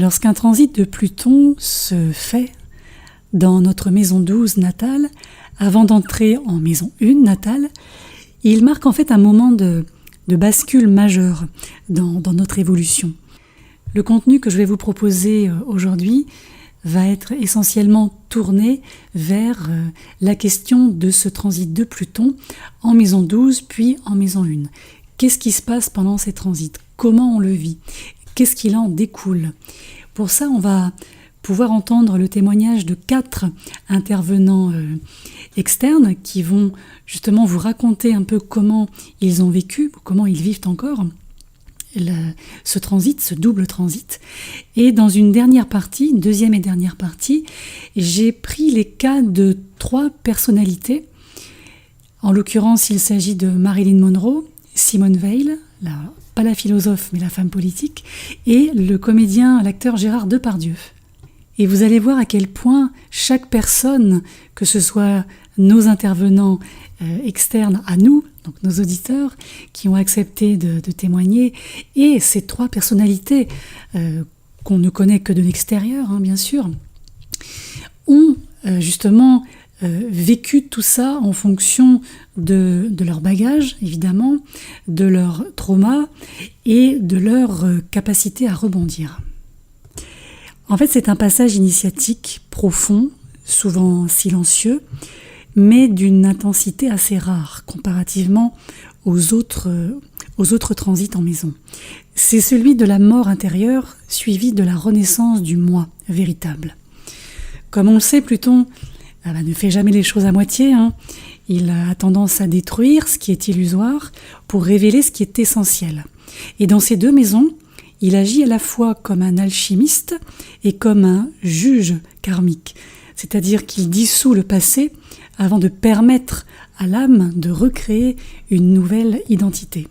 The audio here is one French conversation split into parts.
Lorsqu'un transit de Pluton se fait dans notre maison 12 natale, avant d'entrer en maison 1 natale, il marque en fait un moment de bascule majeure dans notre évolution. Le contenu que je vais vous proposer aujourd'hui va être essentiellement tourné vers la question de ce transit de Pluton en maison 12 puis en maison 1. Qu'est-ce qui se passe pendant ces transits? Comment on le vit? Qu'est-ce qu'il en découle? Pour ça, on va pouvoir entendre le témoignage de 4 intervenants externes qui vont justement vous raconter un peu comment ils ont vécu, comment ils vivent encore ce transit, ce double transit. Et dans une deuxième et dernière partie, j'ai pris les cas de 3 personnalités. En l'occurrence, il s'agit de Marilyn Monroe, Simone Veil, pas la philosophe mais la femme politique, et le comédien, l'acteur Gérard Depardieu. Et vous allez voir à quel point chaque personne, que ce soit nos intervenants externes à nous, donc nos auditeurs qui ont accepté de témoigner, et ces 3 personnalités qu'on ne connaît que de l'extérieur, bien sûr, ont justement vécu tout ça en fonction de leur bagage, évidemment, de leur trauma et de leur capacité à rebondir. En fait, c'est un passage initiatique profond, souvent silencieux, mais d'une intensité assez rare comparativement aux autres transits en maison. C'est celui de la mort intérieure suivi de la renaissance du moi véritable. Comme on le sait, Pluton ne fait jamais les choses à moitié. Il a tendance à détruire ce qui est illusoire pour révéler ce qui est essentiel. Et dans ces 2 maisons, il agit à la fois comme un alchimiste et comme un juge karmique, c'est-à-dire qu'il dissout le passé avant de permettre à l'âme de recréer une nouvelle identité.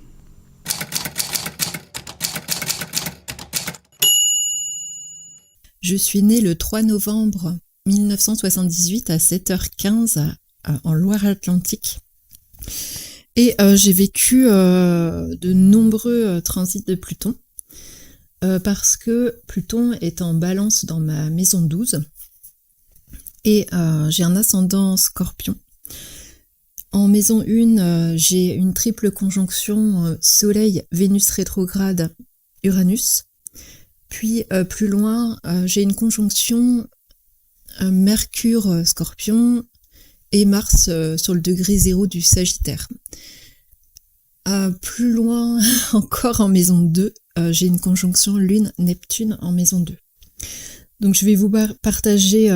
Je suis née le 3 novembre 1978 à 7h15 en Loire-Atlantique et j'ai vécu de nombreux transits de Pluton. Parce que Pluton est en balance dans ma maison 12 et j'ai un ascendant Scorpion. En maison 1, j'ai une triple conjonction Soleil, Vénus rétrograde, Uranus. Puis plus loin, j'ai une conjonction Mercure Scorpion et Mars sur le degré 0 du Sagittaire. Plus loin encore en maison 2, j'ai une conjonction Lune-Neptune en maison 2. Donc je vais vous partager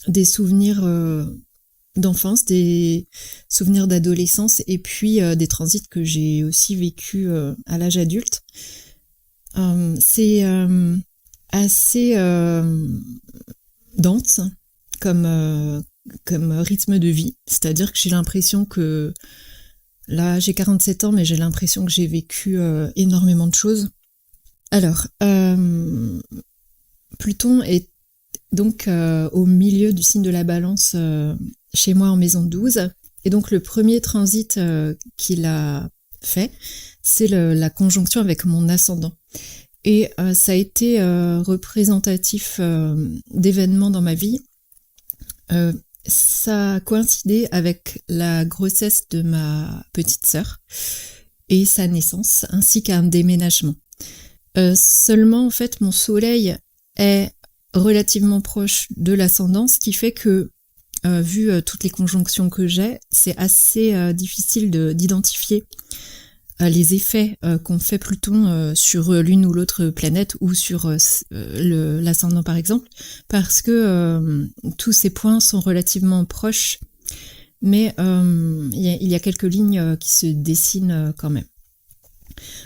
des souvenirs d'enfance, des souvenirs d'adolescence et puis des transits que j'ai aussi vécu à l'âge adulte. C'est assez dense comme rythme de vie, c'est-à-dire que j'ai l'impression que là, j'ai 47 ans, mais j'ai l'impression que j'ai vécu énormément de choses. Alors, Pluton est donc au milieu du signe de la Balance chez moi en maison 12. Et donc, le premier transit qu'il a fait, c'est la conjonction avec mon ascendant. Et ça a été représentatif d'événements dans ma vie. Ça a coïncidé avec la grossesse de ma petite sœur et sa naissance, ainsi qu'un déménagement. Seulement, en fait, mon soleil est relativement proche de l'ascendant, ce qui fait que, vu toutes les conjonctions que j'ai, c'est assez difficile d'identifier les effets qu'ont fait Pluton sur l'une ou l'autre planète ou sur l'ascendant par exemple, parce que tous ces points sont relativement proches, mais il y a quelques lignes qui se dessinent quand même.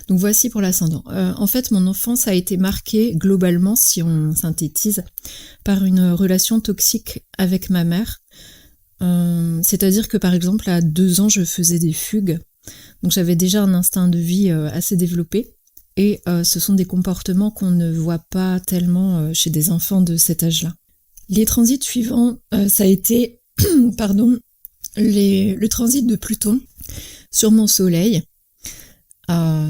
Donc voici pour l'ascendant. En fait, mon enfance a été marquée globalement, si on synthétise, par une relation toxique avec ma mère. C'est-à-dire que par exemple, à 2 ans, je faisais des fugues. Donc j'avais déjà un instinct de vie assez développé et ce sont des comportements qu'on ne voit pas tellement chez des enfants de cet âge-là. Les transits suivants, ça a été le transit de Pluton sur mon soleil.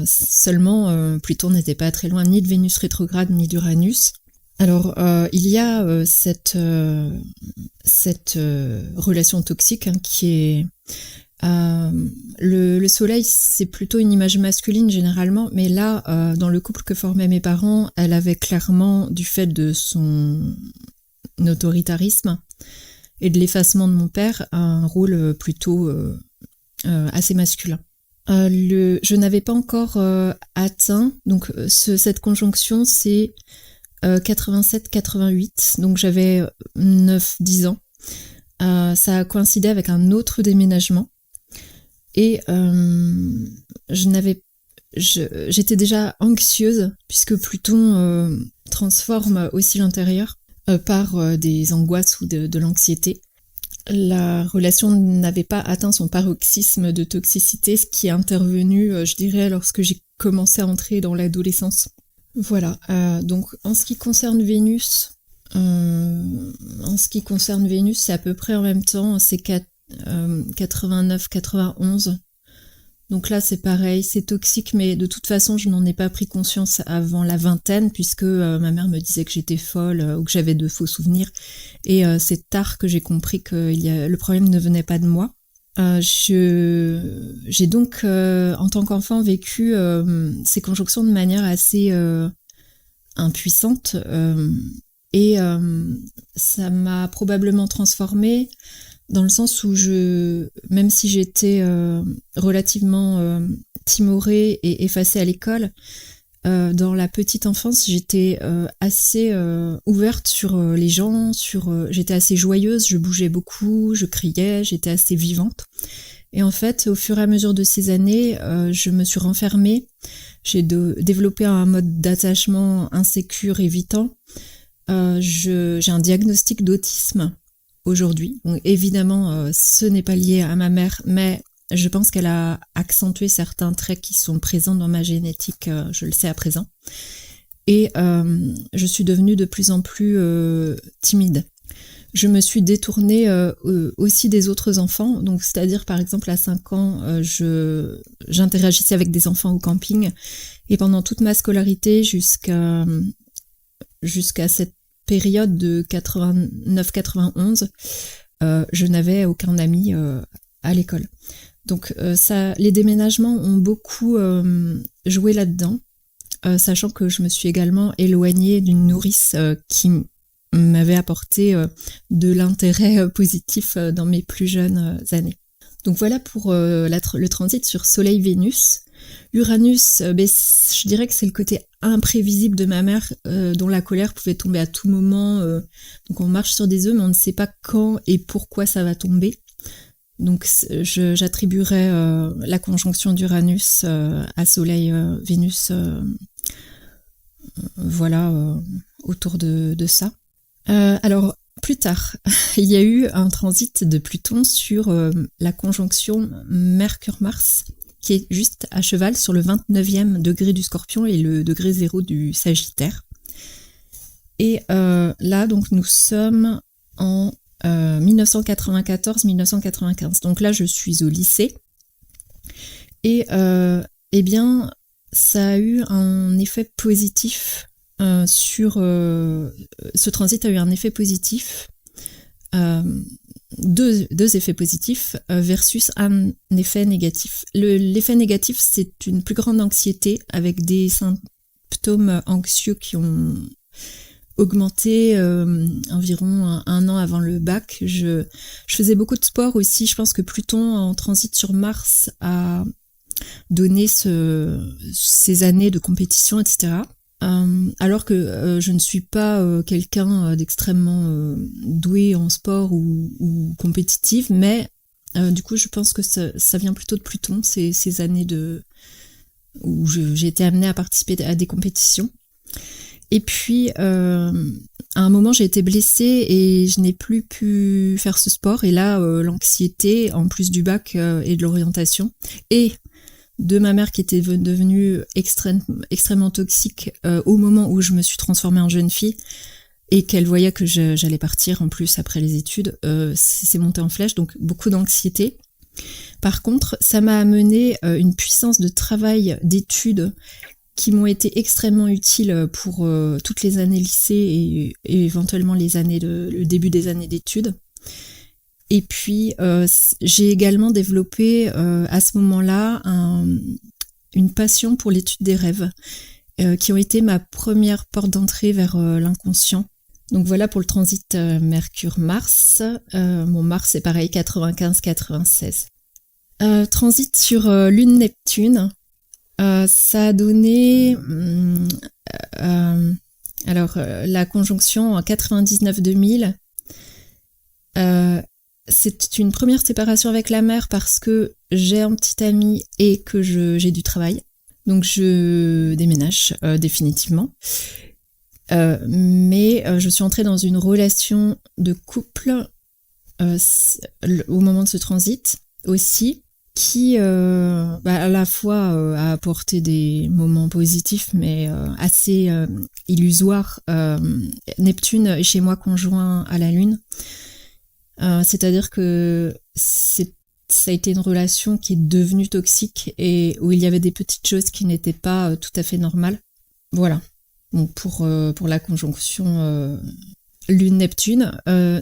Seulement Pluton n'était pas très loin ni de Vénus rétrograde ni d'Uranus. Alors, il y a cette relation toxique hein, qui est... le soleil, c'est plutôt une image masculine généralement, mais là, dans le couple que formaient mes parents, elle avait clairement, du fait de son autoritarisme et de l'effacement de mon père, un rôle plutôt assez masculin. Je n'avais pas encore atteint, donc cette conjonction, c'est 87-88, donc j'avais 9-10 ans. Ça a coïncidé avec un autre déménagement. Et j'étais déjà anxieuse, puisque Pluton transforme aussi l'intérieur par des angoisses ou de l'anxiété. La relation n'avait pas atteint son paroxysme de toxicité, ce qui est intervenu, je dirais, lorsque j'ai commencé à entrer dans l'adolescence. Voilà, donc en ce qui concerne Vénus, c'est à peu près en même temps, c'est 89-91. Donc là, c'est pareil, c'est toxique, mais de toute façon, je n'en ai pas pris conscience avant la vingtaine, puisque ma mère me disait que j'étais folle ou que j'avais de faux souvenirs. Et c'est tard que j'ai compris que le problème ne venait pas de moi. J'ai donc, en tant qu'enfant, vécu ces conjonctions de manière assez impuissante. Et ça m'a probablement transformée dans le sens où même si j'étais relativement timorée et effacée à l'école, dans la petite enfance, j'étais assez ouverte sur les gens, j'étais assez joyeuse, je bougeais beaucoup, je criais, j'étais assez vivante. Et en fait, au fur et à mesure de ces années, je me suis renfermée, j'ai développé un mode d'attachement insécure, évitant. J'ai un diagnostic d'autisme aujourd'hui. Donc, évidemment, ce n'est pas lié à ma mère, mais je pense qu'elle a accentué certains traits qui sont présents dans ma génétique, je le sais à présent. Et je suis devenue de plus en plus timide. Je me suis détournée aussi des autres enfants. Donc, c'est-à-dire, par exemple, à 5 ans, j'interagissais avec des enfants au camping. Et pendant toute ma scolarité, jusqu'à cette période de 89-91, je n'avais aucun ami à l'école. Donc les déménagements ont beaucoup joué là-dedans, sachant que je me suis également éloignée d'une nourrice qui m'avait apporté de l'intérêt positif dans mes plus jeunes années. Donc voilà pour le transit sur Soleil-Vénus. Uranus, je dirais que c'est le côté imprévisible de ma mère, dont la colère pouvait tomber à tout moment. Donc on marche sur des œufs, mais on ne sait pas quand et pourquoi ça va tomber. Donc j'attribuerais la conjonction d'Uranus à Soleil-Vénus, autour de ça. Alors, plus tard, il y a eu un transit de Pluton sur la conjonction Mercure-Mars, qui est juste à cheval sur le 29e degré du Scorpion et le degré 0 du Sagittaire. Et là, donc, nous sommes en 1994-1995. Donc là, je suis au lycée. Et eh bien, ça a eu un effet positif ce transit a eu un effet positif, deux effets positifs versus un effet négatif. L'effet négatif, c'est une plus grande anxiété avec des symptômes anxieux qui ont augmenté environ un an avant le bac. Je faisais beaucoup de sport aussi. Je pense que Pluton en transit sur Mars a donné ces années de compétition, etc. Alors que je ne suis pas quelqu'un d'extrêmement doué en sport ou compétitive, mais du coup je pense que ça vient plutôt de Pluton, ces années où j'ai été amenée à participer à des compétitions. Et puis à un moment j'ai été blessée et je n'ai plus pu faire ce sport, et là l'anxiété en plus du bac et de l'orientation et de ma mère qui était devenue extrêmement toxique au moment où je me suis transformée en jeune fille et qu'elle voyait que j'allais partir en plus après les études, c'est monté en flèche, donc beaucoup d'anxiété. Par contre, ça m'a amené une puissance de travail, d'études qui m'ont été extrêmement utiles pour toutes les années lycée et éventuellement le début des années d'études. Et puis, j'ai également développé à ce moment-là une passion pour l'étude des rêves, qui ont été ma première porte d'entrée vers l'inconscient. Donc voilà pour le transit Mercure-Mars. Mon Mars, c'est pareil, 95-96. Transit sur Lune-Neptune, ça a donné la conjonction en 99-2000. C'est une première séparation avec la mère parce que j'ai un petit ami et que j'ai du travail. Donc je déménage définitivement. Mais je suis entrée dans une relation de couple au moment de ce transit aussi, qui à la fois a apporté des moments positifs mais assez illusoires. Neptune est chez moi conjoint à la Lune. C'est-à-dire que ça a été une relation qui est devenue toxique et où il y avait des petites choses qui n'étaient pas tout à fait normales. Voilà. Donc pour la conjonction Lune-Neptune,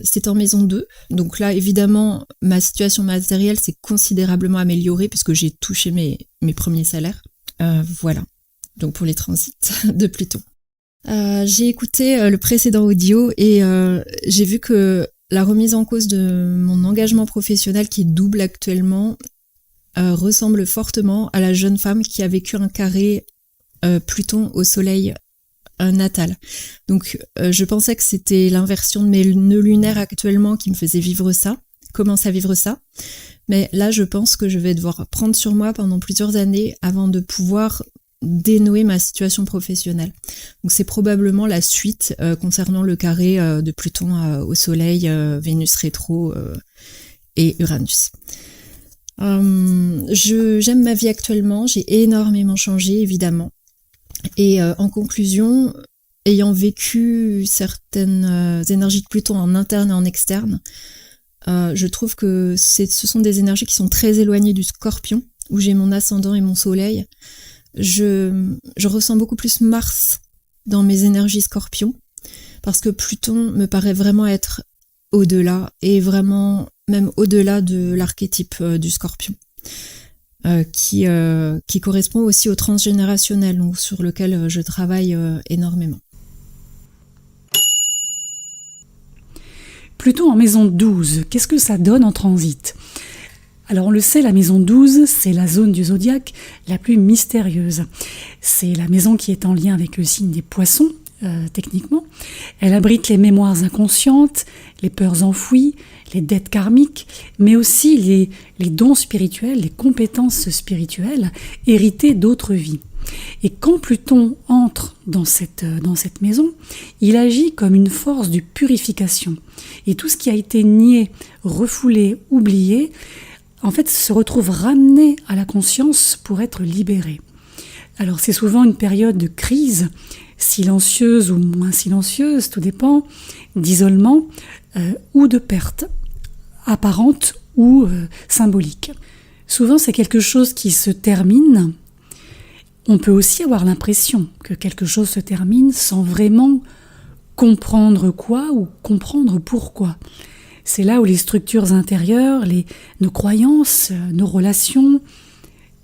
c'est en maison 2. Donc là, évidemment, ma situation matérielle s'est considérablement améliorée puisque j'ai touché mes premiers salaires. Voilà. Donc pour les transits de Pluton. J'ai écouté le précédent audio et j'ai vu que la remise en cause de mon engagement professionnel qui est double actuellement ressemble fortement à la jeune femme qui a vécu un carré Pluton au soleil natal. Donc je pensais que c'était l'inversion de mes nœuds lunaires actuellement qui me faisait commencer à vivre ça. Mais là je pense que je vais devoir prendre sur moi pendant plusieurs années avant de pouvoir dénouer ma situation professionnelle. Donc c'est probablement la suite concernant le carré de Pluton au Soleil, Vénus rétro et Uranus. J'aime ma vie actuellement, j'ai énormément changé évidemment. Et en conclusion, ayant vécu certaines énergies de Pluton en interne et en externe, je trouve que ce sont des énergies qui sont très éloignées du Scorpion, où j'ai mon ascendant et mon Soleil. Je ressens beaucoup plus Mars dans mes énergies Scorpion, parce que Pluton me paraît vraiment être au-delà, et vraiment même au-delà de l'archétype du Scorpion, qui correspond aussi au transgénérationnel, donc sur lequel je travaille énormément. Pluton en maison 12, qu'est-ce que ça donne en transit ? Alors on le sait, la maison 12, c'est la zone du zodiaque la plus mystérieuse. C'est la maison qui est en lien avec le signe des poissons, techniquement. Elle abrite les mémoires inconscientes, les peurs enfouies, les dettes karmiques, mais aussi les dons spirituels, les compétences spirituelles héritées d'autres vies. Et quand Pluton entre dans cette maison, il agit comme une force de purification. Et tout ce qui a été nié, refoulé, oublié, en fait, se retrouve ramené à la conscience pour être libéré. Alors c'est souvent une période de crise, silencieuse ou moins silencieuse, tout dépend, d'isolement ou de perte, apparente ou symbolique. Souvent c'est quelque chose qui se termine. On peut aussi avoir l'impression que quelque chose se termine sans vraiment comprendre quoi ou comprendre pourquoi. C'est là où les structures intérieures, nos croyances, nos relations,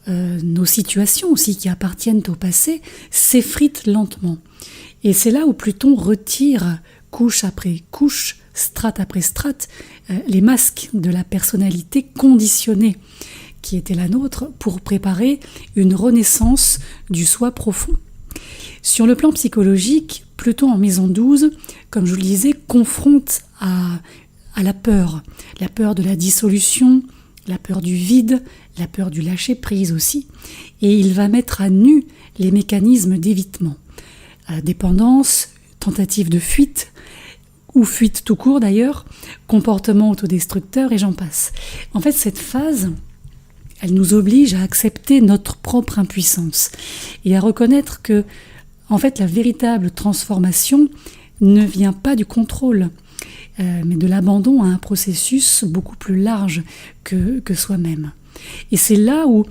nos situations aussi qui appartiennent au passé, s'effritent lentement. Et c'est là où Pluton retire, couche après couche, strate après strate, les masques de la personnalité conditionnée qui était la nôtre pour préparer une renaissance du soi profond. Sur le plan psychologique, Pluton en maison 12, comme je vous le disais, confronte à la peur de la dissolution, la peur du vide, la peur du lâcher-prise aussi, et il va mettre à nu les mécanismes d'évitement. Dépendance, tentative de fuite, ou fuite tout court d'ailleurs, comportement autodestructeur et j'en passe. En fait, cette phase, elle nous oblige à accepter notre propre impuissance et à reconnaître que, en fait, la véritable transformation ne vient pas du contrôle, mais de l'abandon à un processus beaucoup plus large que soi-même. Et c'est là où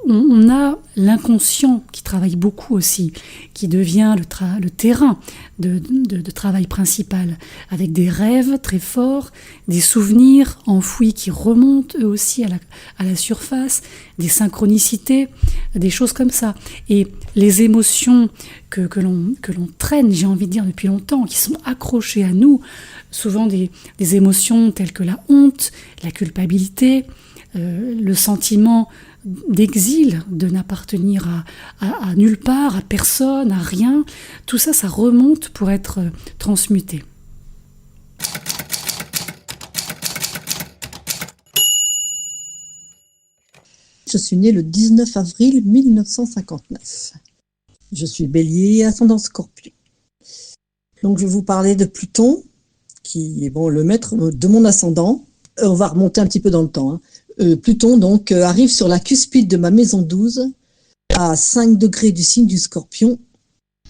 on a l'inconscient qui travaille beaucoup aussi, qui devient le terrain de travail principal, avec des rêves très forts, des souvenirs enfouis qui remontent eux aussi à la surface, des synchronicités, des choses comme ça. Et les émotions que l'on traîne, j'ai envie de dire, depuis longtemps, qui sont accrochées à nous, souvent des émotions telles que la honte, la culpabilité, le sentiment d'exil, de n'appartenir à nulle part, à personne, à rien, tout ça, ça remonte pour être transmuté. Je suis née le 19 avril 1959. Je suis bélier, ascendant Scorpion. Donc je vais vous parler de Pluton, qui est le maître de mon ascendant. On va remonter un petit peu dans le temps. Pluton donc arrive sur la cuspide de ma maison 12 à 5 degrés du signe du Scorpion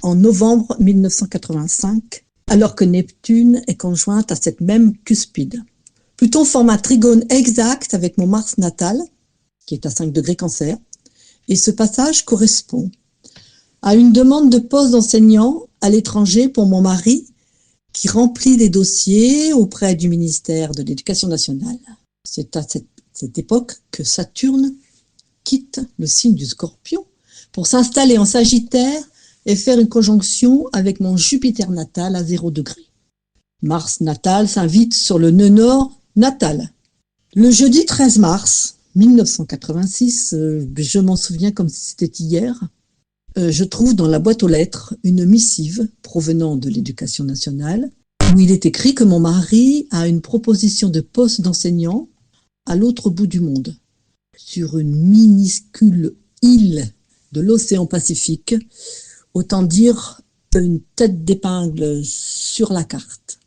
en novembre 1985, alors que Neptune est conjointe à cette même cuspide. Pluton forme un trigone exact avec mon Mars natal, qui est à 5 degrés Cancer, et ce passage correspond à une demande de poste d'enseignant à l'étranger pour mon mari, qui remplit des dossiers auprès du ministère de l'Éducation nationale. C'est à cette époque que Saturne quitte le signe du Scorpion pour s'installer en Sagittaire et faire une conjonction avec mon Jupiter natal à 0 degré. Mars natal s'invite sur le nœud nord natal. Le jeudi 13 mars 1986, je m'en souviens comme si c'était hier, je trouve dans la boîte aux lettres une missive provenant de l'Éducation nationale où il est écrit que mon mari a une proposition de poste d'enseignant à l'autre bout du monde, sur une minuscule île de l'océan Pacifique, autant dire une tête d'épingle sur la carte.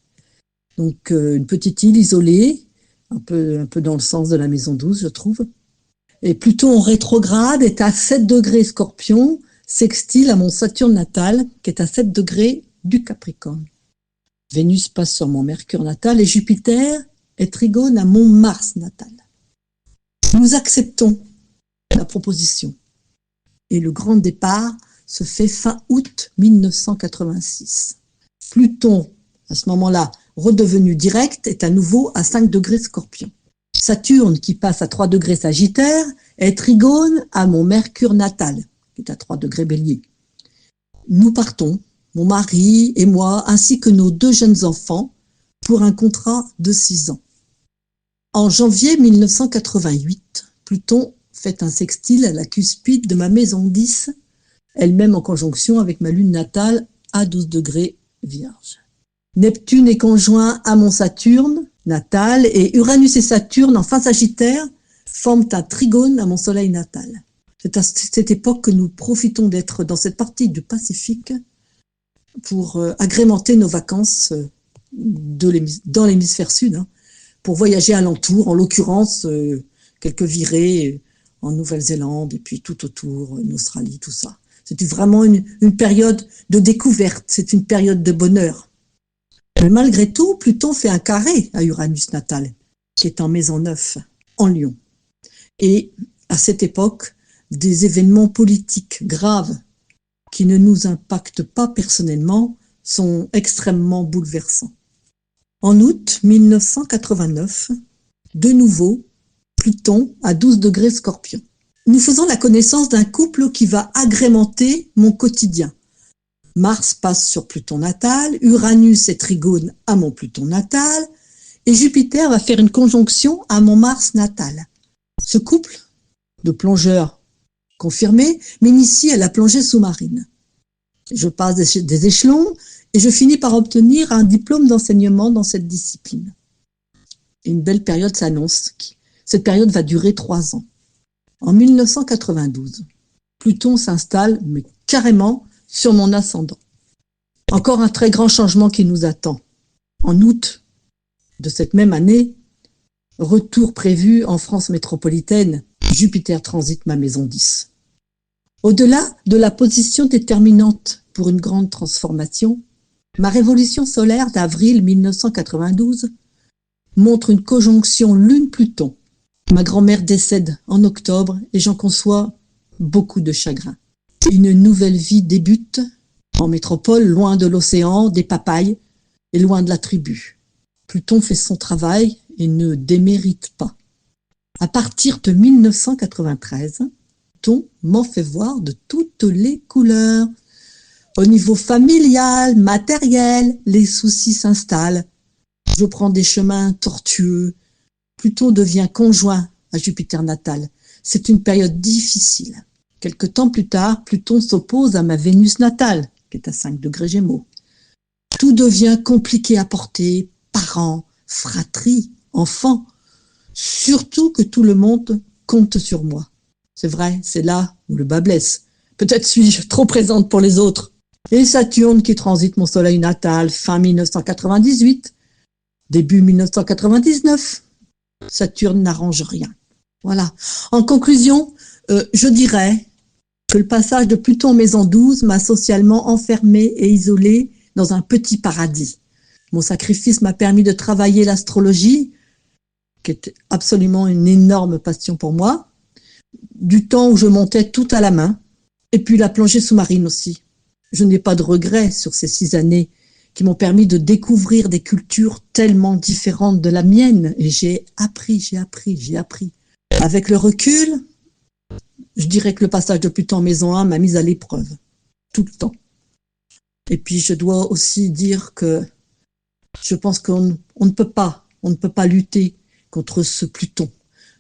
Donc une petite île isolée, un peu dans le sens de la maison 12, je trouve. Et Pluton en rétrograde est à 7 degrés Scorpion, sextile à mon Saturne natal, qui est à 7 degrés du Capricorne. Vénus passe sur mon Mercure natal et Jupiter est trigone à mon Mars natal. Nous acceptons la proposition et le grand départ se fait fin août 1986. Pluton, à ce moment-là, redevenu direct, est à nouveau à 5 degrés Scorpion. Saturne, qui passe à 3 degrés Sagittaire, est trigone à mon Mercure natal, qui est à 3 degrés Bélier. Nous partons, mon mari et moi, ainsi que nos 2 jeunes enfants, pour un contrat de 6 ans. En janvier 1988, Pluton fait un sextile à la cuspide de ma maison 10, elle-même en conjonction avec ma lune natale à 12 degrés Vierge. Neptune est conjoint à mon Saturne natal et Uranus et Saturne en fin Sagittaire forment un trigone à mon Soleil natal. C'est à cette époque que nous profitons d'être dans cette partie du Pacifique pour agrémenter nos vacances dans l'hémisphère sud, pour voyager alentour, en l'occurrence quelques virées en Nouvelle-Zélande et puis tout autour, en Australie, tout ça. C'est vraiment une période de découverte, c'est une période de bonheur. Mais malgré tout, Pluton fait un carré à Uranus natal, qui est en maison 9, en Lion. Et à cette époque, des événements politiques graves qui ne nous impactent pas personnellement sont extrêmement bouleversants. En août 1989, de nouveau, Pluton à 12 degrés Scorpion. Nous faisons la connaissance d'un couple qui va agrémenter mon quotidien. Mars passe sur Pluton natal, Uranus est trigone à mon Pluton natal, et Jupiter va faire une conjonction à mon Mars natal. Ce couple de plongeurs confirmés m'initie à la plongée sous-marine. Je passe des échelons et je finis par obtenir un diplôme d'enseignement dans cette discipline. Une belle période s'annonce. Cette période va durer 3 ans. En 1992, Pluton s'installe, mais carrément, sur mon ascendant. Encore un très grand changement qui nous attend. En août de cette même année, retour prévu en France métropolitaine, Jupiter transite ma maison 10. Au-delà de la position déterminante pour une grande transformation, ma révolution solaire d'avril 1992 montre une conjonction Lune-Pluton. Ma grand-mère décède en octobre et j'en conçois beaucoup de chagrin. Une nouvelle vie débute en métropole, loin de l'océan, des papayes et loin de la tribu. Pluton fait son travail et ne démérite pas. À partir de 1993, Pluton m'en fait voir de toutes les couleurs. Au niveau familial, matériel, les soucis s'installent. Je prends des chemins tortueux. Pluton devient conjoint à Jupiter natal. C'est une période difficile. Quelque temps plus tard, Pluton s'oppose à ma Vénus natale, qui est à 5 degrés Gémeaux. Tout devient compliqué à porter, parents, fratrie, enfants. Surtout que tout le monde compte sur moi. C'est vrai, c'est là où le bas blesse. Peut-être suis-je trop présente pour les autres. Et Saturne qui transite mon soleil natal fin 1998, début 1999. Saturne n'arrange rien. Voilà. En conclusion, je dirais que le passage de Pluton en maison 12 m'a socialement enfermée et isolée dans un petit paradis. Mon sacrifice m'a permis de travailler l'astrologie, qui était absolument une énorme passion pour moi, du temps où je montais tout à la main, et puis la plongée sous-marine aussi. Je n'ai pas de regrets sur ces 6 années qui m'ont permis de découvrir des cultures tellement différentes de la mienne, et j'ai appris. Avec le recul, je dirais que le passage de Pluton en maison 1 m'a mise à l'épreuve, tout le temps. Et puis je dois aussi dire que je pense qu'on ne peut pas lutter contre ce Pluton.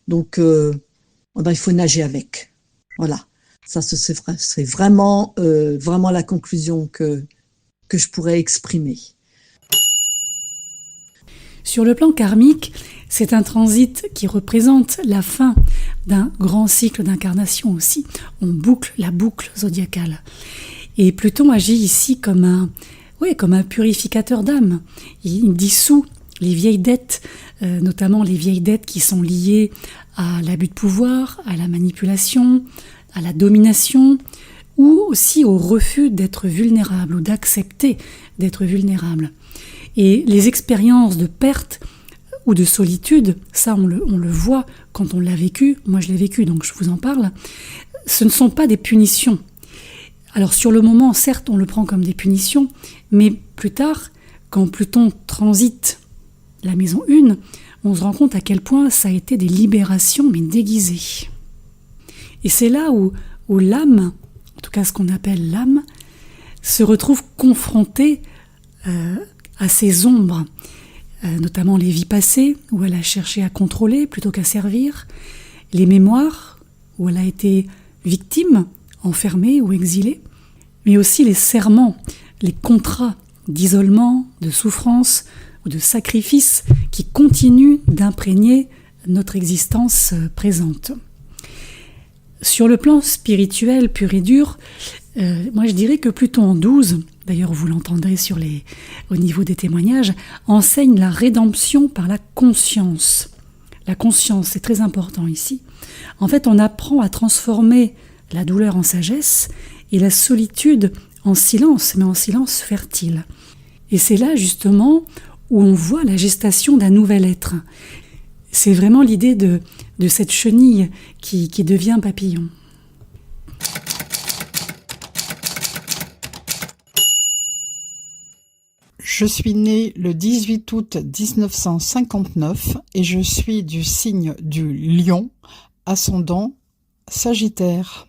Donc, il faut nager avec. Voilà. Ça, c'est vraiment la conclusion que je pourrais exprimer. Sur le plan karmique, c'est un transit qui représente la fin d'un grand cycle d'incarnation aussi. On boucle la boucle zodiacale. Et Pluton agit ici comme un purificateur d'âme. Il dissout les vieilles dettes, notamment les vieilles dettes qui sont liées à l'abus de pouvoir, à la manipulation, à la domination, ou aussi au refus d'être vulnérable ou d'accepter d'être vulnérable. Et les expériences de perte ou de solitude, ça on le voit quand on l'a vécu, moi je l'ai vécu donc je vous en parle, ce ne sont pas des punitions. Alors sur le moment, certes, on le prend comme des punitions, mais plus tard, quand Pluton transite la maison 1, on se rend compte à quel point ça a été des libérations, mais déguisées. Et c'est là où l'âme, en tout cas ce qu'on appelle l'âme, se retrouve confrontée à ses ombres, notamment les vies passées, où elle a cherché à contrôler plutôt qu'à servir, les mémoires, où elle a été victime, enfermée ou exilée, mais aussi les serments, les contrats d'isolement, de souffrance ou de sacrifice qui continuent d'imprégner notre existence présente. Sur le plan spirituel pur et dur, moi je dirais que Pluton en 12, d'ailleurs vous l'entendrez au niveau des témoignages, enseigne la rédemption par la conscience. La conscience, c'est très important ici. En fait, on apprend à transformer la douleur en sagesse et la solitude en silence, mais en silence fertile. Et c'est là justement où on voit la gestation d'un nouvel être. C'est vraiment l'idée de cette chenille qui devient papillon. Je suis née le 18 août 1959 et je suis du signe du Lion, ascendant Sagittaire.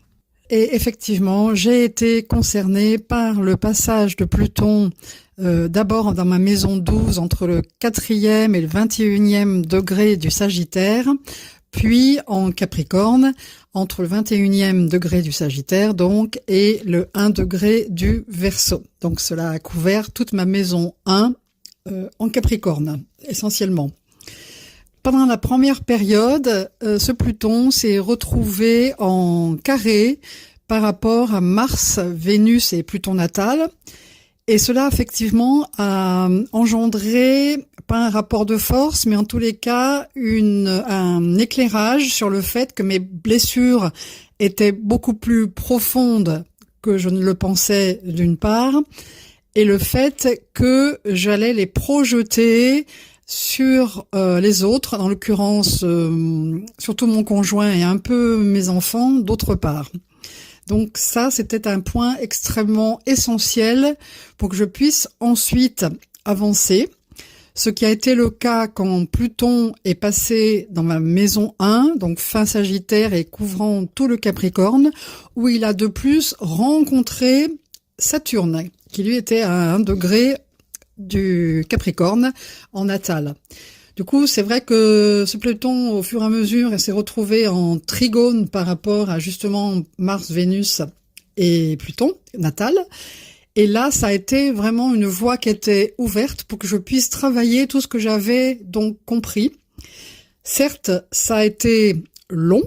Et effectivement, j'ai été concernée par le passage de Pluton d'abord dans ma maison 12 entre le 4e et le 21e degré du Sagittaire, puis en Capricorne entre le 21e degré du Sagittaire donc et le 1 degré du Verseau. Donc cela a couvert toute ma maison 1 en Capricorne essentiellement. Pendant la première période, ce Pluton s'est retrouvé en carré par rapport à Mars, Vénus et Pluton natal. Et cela, effectivement, a engendré, pas un rapport de force, mais en tous les cas, un éclairage sur le fait que mes blessures étaient beaucoup plus profondes que je ne le pensais d'une part, et le fait que j'allais les projeter sur les autres, en l'occurrence surtout mon conjoint et un peu mes enfants, d'autre part. Donc ça, c'était un point extrêmement essentiel pour que je puisse ensuite avancer. Ce qui a été le cas quand Pluton est passé dans ma maison 1, donc fin Sagittaire et couvrant tout le Capricorne, où il a de plus rencontré Saturne, qui lui était à 1 degré du Capricorne en natal. Du coup, c'est vrai que ce Pluton, au fur et à mesure, s'est retrouvé en trigone par rapport à justement Mars, Vénus et Pluton, natal. Et là, ça a été vraiment une voie qui était ouverte pour que je puisse travailler tout ce que j'avais donc compris. Certes, ça a été long,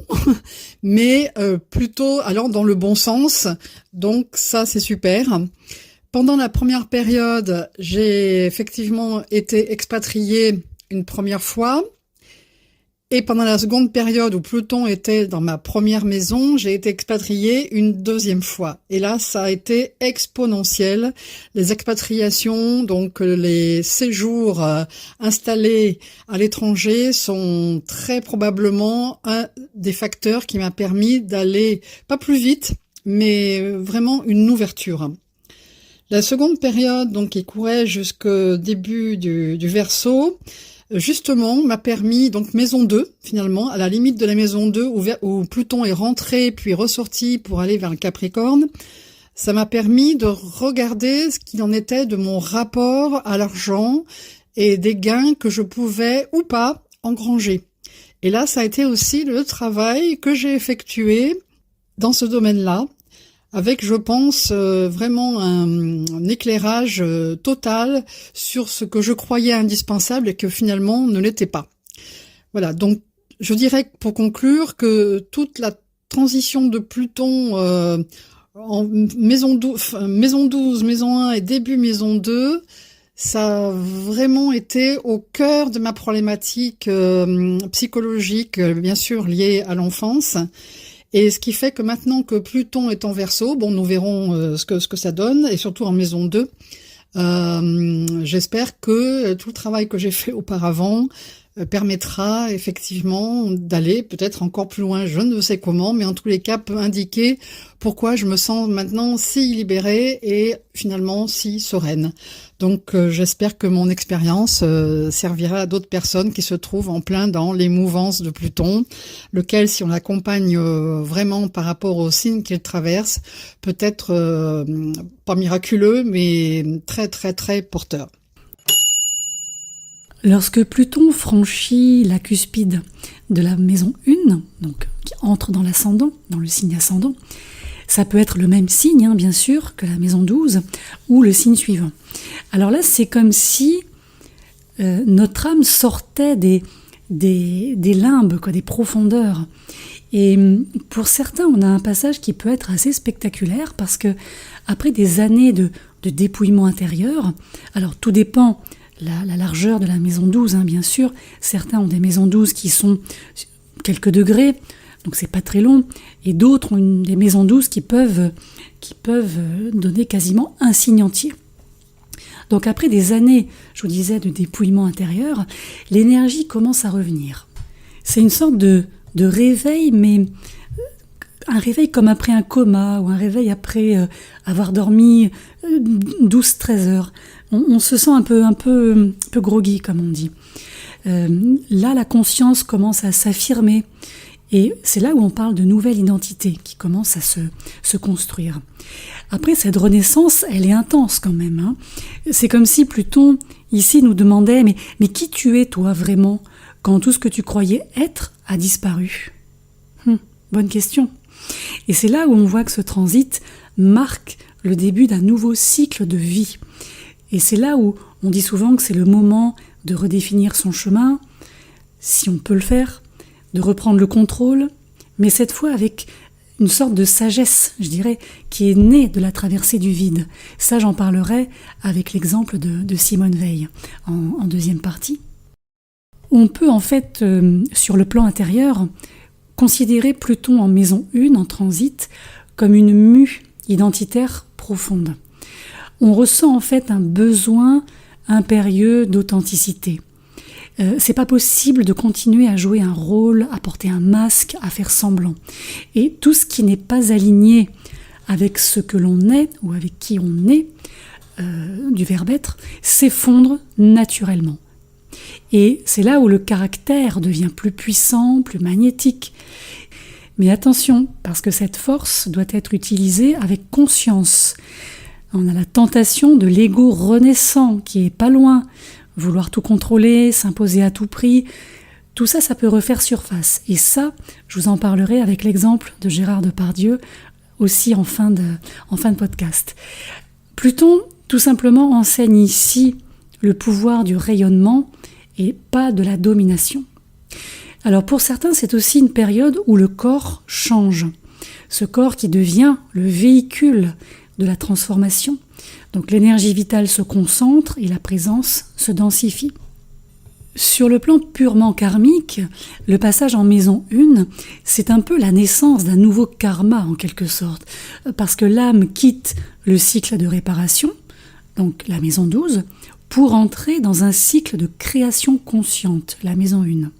mais plutôt allant dans le bon sens. Donc ça, c'est super. Pendant la première période, j'ai effectivement été expatriée une première fois. Et pendant la seconde période où Pluton était dans ma première maison, j'ai été expatriée une deuxième fois. Et là, ça a été exponentiel. Les expatriations, donc les séjours installés à l'étranger sont très probablement un des facteurs qui m'a permis d'aller pas plus vite, mais vraiment une ouverture. La seconde période, donc qui courait jusqu'au début du Verseau, justement, m'a permis, donc maison 2, finalement, à la limite de la maison 2, où Pluton est rentré, puis ressorti pour aller vers le Capricorne, ça m'a permis de regarder ce qu'il en était de mon rapport à l'argent et des gains que je pouvais ou pas engranger. Et là, ça a été aussi le travail que j'ai effectué dans ce domaine-là, avec, je pense, vraiment un éclairage total sur ce que je croyais indispensable et que finalement ne l'était pas. Voilà, donc je dirais pour conclure que toute la transition de Pluton en maison 12, maison 1 et début maison 2, ça a vraiment été au cœur de ma problématique psychologique, bien sûr liée à l'enfance. Et ce qui fait que maintenant que Pluton est en Verseau, bon, nous verrons ce que ça donne, et surtout en maison 2, j'espère que tout le travail que j'ai fait auparavant permettra effectivement d'aller peut-être encore plus loin, je ne sais comment, mais en tous les cas peut indiquer pourquoi je me sens maintenant si libérée et finalement si sereine. Donc j'espère que mon expérience servira à d'autres personnes qui se trouvent en plein dans les mouvances de Pluton, lequel, si on l'accompagne vraiment par rapport aux signes qu'il traverse, peut être pas miraculeux, mais très très très porteur. Lorsque Pluton franchit la cuspide de la maison 1, donc qui entre dans l'ascendant, dans le signe ascendant, ça peut être le même signe, bien sûr, que la maison 12 ou le signe suivant. Alors là, c'est comme si notre âme sortait des limbes, des profondeurs. Et pour certains, on a un passage qui peut être assez spectaculaire parce que après des années de dépouillement intérieur, alors tout dépend la largeur de la maison 12, bien sûr. Certains ont des maisons 12 qui sont quelques degrés, donc c'est pas très long, et d'autres ont des maisons 12 qui peuvent donner quasiment un signe entier. Donc après des années, je vous disais, de dépouillement intérieur, l'énergie commence à revenir. C'est une sorte de réveil, mais un réveil comme après un coma, ou un réveil après avoir dormi 12-13 heures. On se sent un peu groggy, comme on dit. Là, la conscience commence à s'affirmer. Et c'est là où on parle de nouvelle identité qui commence à se construire. Après, cette renaissance, elle est intense quand même. C'est comme si Pluton, ici, nous demandait « Mais qui tu es, toi, vraiment, quand tout ce que tu croyais être a disparu ?» Bonne question. Et c'est là où on voit que ce transit marque le début d'un nouveau cycle de vie. Et c'est là où on dit souvent que c'est le moment de redéfinir son chemin, si on peut le faire, de reprendre le contrôle, mais cette fois avec une sorte de sagesse, je dirais, qui est née de la traversée du vide. Ça, j'en parlerai avec l'exemple de Simone Veil en deuxième partie. On peut en fait, sur le plan intérieur, considérer Pluton en maison 1, en transit, comme une mue identitaire profonde. On ressent en fait un besoin impérieux d'authenticité. C'est pas possible de continuer à jouer un rôle, à porter un masque, à faire semblant. Et tout ce qui n'est pas aligné avec ce que l'on est ou avec qui on est, du verbe être, s'effondre naturellement. Et c'est là où le caractère devient plus puissant, plus magnétique. Mais attention, parce que cette force doit être utilisée avec conscience. On a la tentation de l'ego renaissant qui est pas loin, vouloir tout contrôler, s'imposer à tout prix. Tout ça, ça peut refaire surface. Et ça, je vous en parlerai avec l'exemple de Gérard Depardieu, aussi en fin de podcast. Pluton, tout simplement, enseigne ici le pouvoir du rayonnement et pas de la domination. Alors pour certains, c'est aussi une période où le corps change. Ce corps qui devient le véhicule de la transformation. Donc l'énergie vitale se concentre et la présence se densifie. Sur le plan purement karmique, le passage en maison 1, c'est un peu la naissance d'un nouveau karma en quelque sorte, parce que l'âme quitte le cycle de réparation, donc la maison 12, pour entrer dans un cycle de création consciente, la maison 1.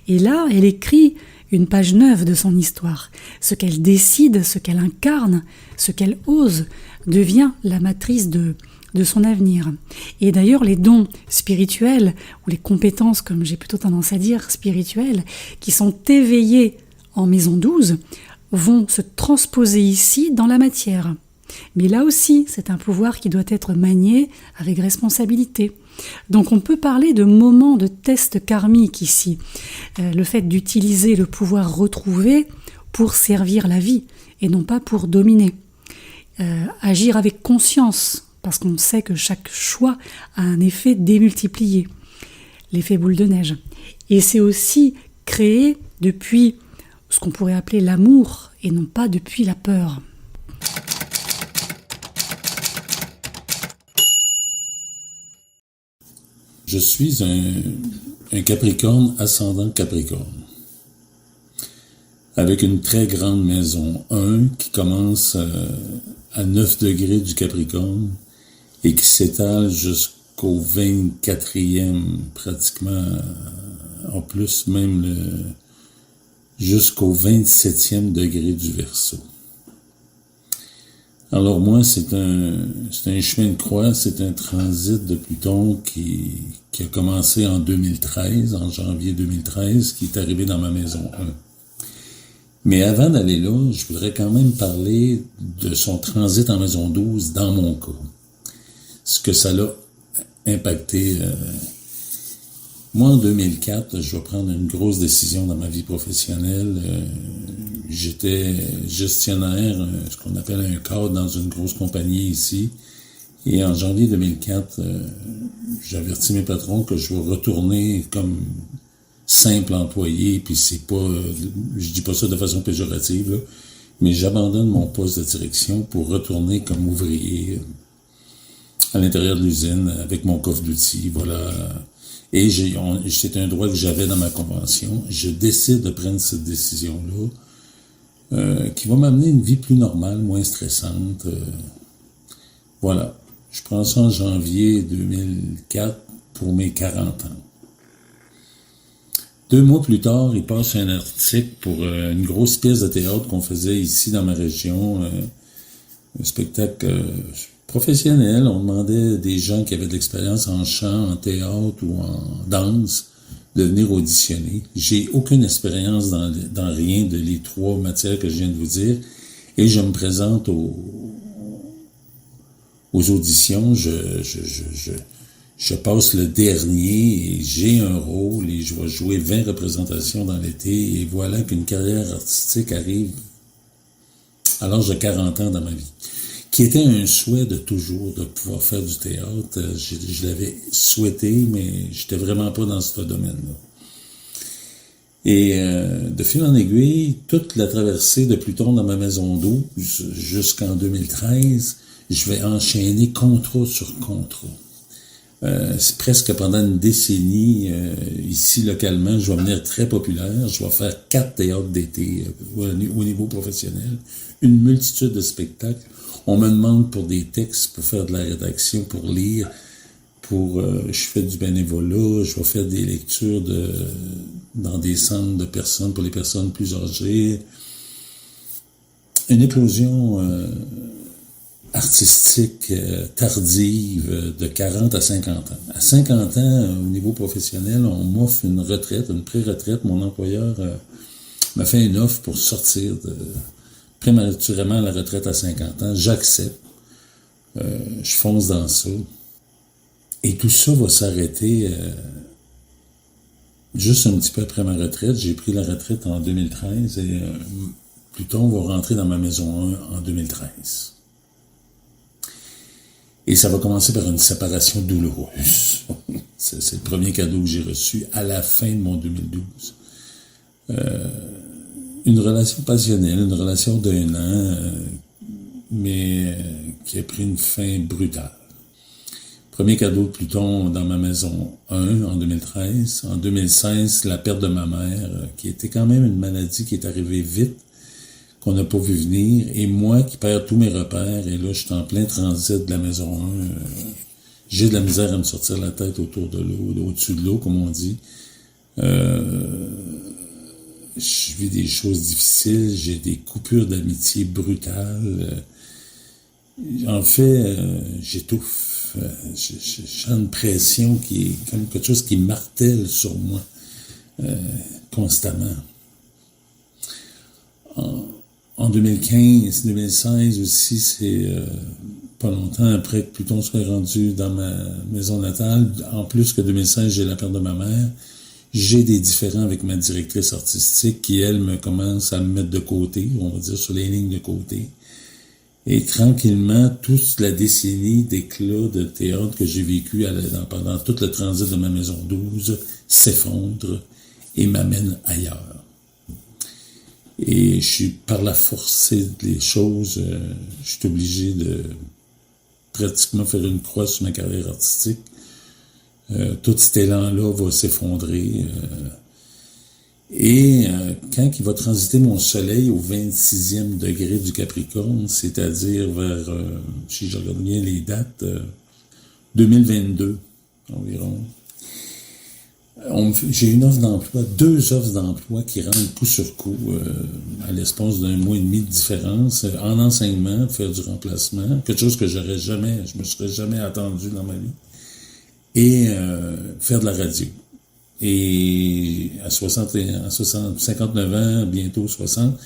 Et là, elle écrit une page neuve de son histoire. Ce qu'elle décide, ce qu'elle incarne, ce qu'elle ose, devient la matrice de son avenir. Et d'ailleurs, les dons spirituels, ou les compétences, comme j'ai plutôt tendance à dire, spirituelles, qui sont éveillées en maison 12, vont se transposer ici dans la matière. Mais là aussi, c'est un pouvoir qui doit être manié avec responsabilité. Donc on peut parler de moments de test karmique ici. Le fait d'utiliser le pouvoir retrouvé pour servir la vie et non pas pour dominer. Agir avec conscience, parce qu'on sait que chaque choix a un effet démultiplié, l'effet boule de neige. Et c'est aussi créé depuis ce qu'on pourrait appeler l'amour et non pas depuis la peur. Je suis un Capricorne ascendant Capricorne, avec une très grande maison 1 qui commence à 9 degrés du Capricorne et qui s'étale jusqu'au 24e, pratiquement, en plus même jusqu'au 27e degré du Verseau. Alors moi, c'est un chemin de croix, c'est un transit de Pluton qui a commencé en 2013, en janvier 2013, qui est arrivé dans ma maison 1. Mais avant d'aller là, je voudrais quand même parler de son transit en maison 12 dans mon cas. Ce que ça l'a impacté. Moi, en 2004, je vais prendre une grosse décision dans ma vie professionnelle. J'étais gestionnaire, ce qu'on appelle un cadre dans une grosse compagnie ici. Et en janvier 2004, j'avertis mes patrons que je vais retourner comme simple employé, puis c'est pas, je dis pas ça de façon péjorative, là, mais j'abandonne mon poste de direction pour retourner comme ouvrier à l'intérieur de l'usine avec mon coffre d'outils, voilà. Et c'est un droit que j'avais dans ma convention. Je décide de prendre cette décision-là, qui va m'amener une vie plus normale, moins stressante. Voilà. Je prends ça en janvier 2004 pour mes 40 ans. 2 mois plus tard, il passe un article pour une grosse pièce de théâtre qu'on faisait ici dans ma région, un spectacle professionnel. On demandait des gens qui avaient de l'expérience en chant, en théâtre ou en danse de venir auditionner. J'ai aucune expérience dans rien de les 3 matières que je viens de vous dire et je me présente aux auditions. Je passe le dernier et j'ai un rôle et je vais jouer 20 représentations dans l'été et voilà qu'une carrière artistique arrive à l'âge de 40 ans dans ma vie, qui était un souhait de toujours de pouvoir faire du théâtre. Je l'avais souhaité, mais j'étais vraiment pas dans ce domaine-là. Et de fil en aiguille, toute la traversée de Pluton dans ma maison 12 jusqu'en 2013, je vais enchaîner contrat sur contrat. C'est presque pendant une décennie, ici localement, je vais devenir très populaire. Je vais faire 4 théâtres d'été au niveau professionnel, une multitude de spectacles. On me demande pour des textes, pour faire de la rédaction, pour lire, je fais du bénévolat, je vais faire des lectures dans des centres de personnes, pour les personnes plus âgées. une éclosion artistique tardive de 40 à 50 ans. À 50 ans, au niveau professionnel, on m'offre une retraite, une pré-retraite. Mon employeur m'a fait une offre pour sortir prématurément à la retraite à 50 ans. J'accepte. Je fonce dans ça. Et tout ça va s'arrêter juste un petit peu après ma retraite. J'ai pris la retraite en 2013 et Pluton va rentrer dans ma maison 1 en 2013. Et ça va commencer par une séparation douloureuse. C'est le premier cadeau que j'ai reçu à la fin de mon 2012. Une relation passionnelle, une relation d'1 an, mais qui a pris une fin brutale. Premier cadeau de Pluton dans ma maison 1 en 2013. En 2016, la perte de ma mère, qui était quand même une maladie qui est arrivée vite, qu'on n'a pas vu venir, et moi qui perds tous mes repères, et là, je suis en plein transit de la maison 1. J'ai de la misère à me sortir la tête autour de l'eau, au-dessus de l'eau, comme on dit. Je vis des choses difficiles, j'ai des coupures d'amitié brutales. En fait, j'étouffe. J'ai une pression qui est comme quelque chose qui martèle sur moi constamment. En 2015-2016 aussi, c'est pas longtemps après que Pluton soit rendu dans ma maison natale. En plus que 2016, j'ai la perte de ma mère. J'ai des différends avec ma directrice artistique qui, elle, me commence à me mettre de côté, on va dire sur les lignes de côté. Et tranquillement, toute la décennie d'éclat de théâtre que j'ai vécu pendant tout le transit de ma maison 12 s'effondre et m'amène ailleurs. Et je suis, par la force des choses, je suis obligé de pratiquement faire une croix sur ma carrière artistique. Tout cet élan-là va s'effondrer. Quand il va transiter mon soleil au 26e degré du Capricorne, c'est-à-dire vers, si je regarde bien les dates, 2022 environ, j'ai une offre d'emploi, 2 offres d'emploi qui rentrent coup sur coup à l'espace d'1 mois et demi de différence, en enseignement, faire du remplacement, quelque chose que je me serais jamais attendu dans ma vie, et faire de la radio. Et à 59 ans, bientôt 60,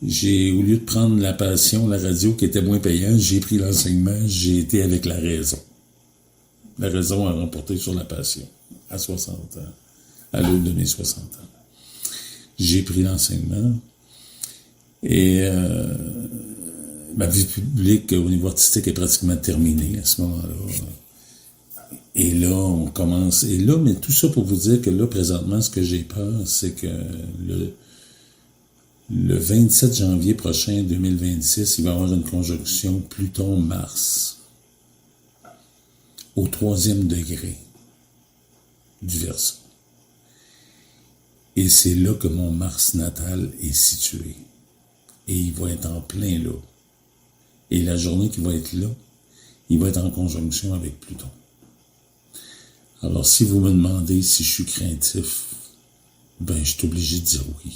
au lieu de prendre la passion, la radio qui était moins payante, j'ai pris l'enseignement, j'ai été avec la raison. La raison a remporté sur la passion, à 60 ans, à l'aube de mes 60 ans. J'ai pris l'enseignement et ma vie publique au niveau artistique est pratiquement terminée à ce moment-là. Et là, on commence. Et là, mais tout ça pour vous dire que là, présentement, ce que j'ai peur, c'est que le 27 janvier prochain, 2026, il va y avoir une conjonction Pluton-Mars au 3e degré du Verseau. Et c'est là que mon Mars natal est situé. Et il va être en plein là. Et la journée qu'il va être là, il va être en conjonction avec Pluton. Alors, si vous me demandez si je suis craintif, je suis obligé de dire oui.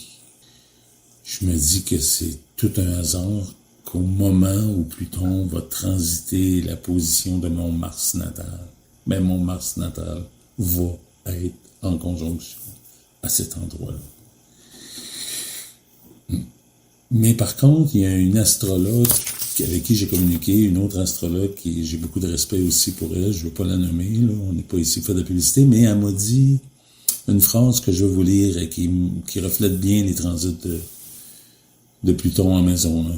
Je me dis que c'est tout un hasard qu'au moment où Pluton va transiter la position de mon Mars natal, mon Mars natal va être en conjonction à cet endroit-là. Mais par contre, il y a une astrologue avec qui j'ai communiqué, une autre astrologue j'ai beaucoup de respect aussi pour elle, je ne veux pas la nommer, là, on n'est pas ici pour faire de la publicité, mais elle m'a dit une phrase que je vais vous lire et qui reflète bien les transits de Pluton en maison 1.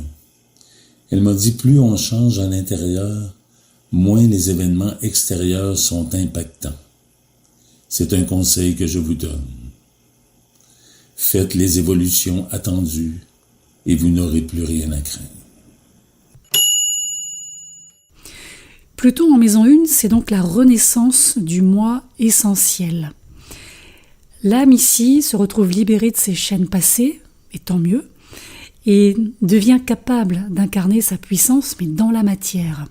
Elle m'a dit, plus on change à l'intérieur, moins les événements extérieurs sont impactants. C'est un conseil que je vous donne. Faites les évolutions attendues et vous n'aurez plus rien à craindre. Pluton en maison 1, c'est donc la renaissance du moi essentiel. L'âme ici se retrouve libérée de ses chaînes passées, et tant mieux, et devient capable d'incarner sa puissance, mais dans la matière.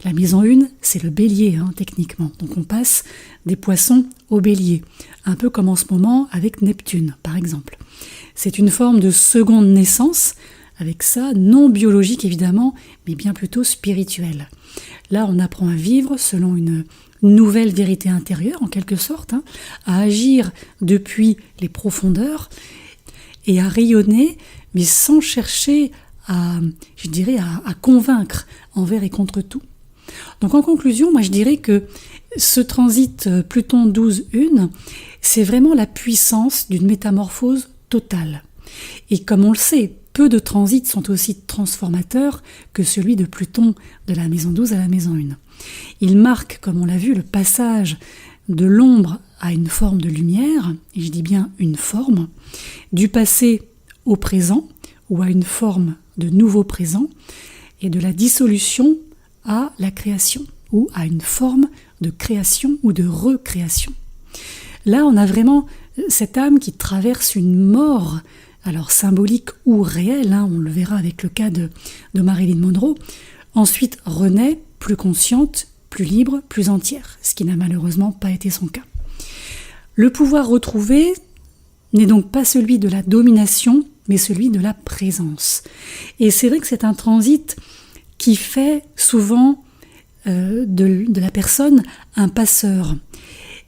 La maison 1, c'est le bélier, techniquement. Donc on passe des poissons au bélier, un peu comme en ce moment avec Neptune, par exemple. C'est une forme de seconde naissance, avec ça, non biologique évidemment, mais bien plutôt spirituel. Là, on apprend à vivre selon une nouvelle vérité intérieure, en quelque sorte, à agir depuis les profondeurs et à rayonner, mais sans chercher à convaincre envers et contre tout. Donc en conclusion, moi je dirais que ce transit Pluton 12-1, c'est vraiment la puissance d'une métamorphose totale. Et comme on le sait, peu de transits sont aussi transformateurs que celui de Pluton de la maison 12 à la maison 1. Il marque, comme on l'a vu, le passage de l'ombre à une forme de lumière, et je dis bien une forme, du passé au présent, ou à une forme de nouveau présent, et de la dissolution à la création, ou à une forme de création ou de recréation. Là, on a vraiment cette âme qui traverse une mort, alors symbolique ou réelle, on le verra avec le cas de Marilyn Monroe, ensuite renaît plus consciente, plus libre, plus entière, ce qui n'a malheureusement pas été son cas. Le pouvoir retrouvé n'est donc pas celui de la domination, mais celui de la présence. Et c'est vrai que c'est un transit qui fait souvent de la personne un passeur.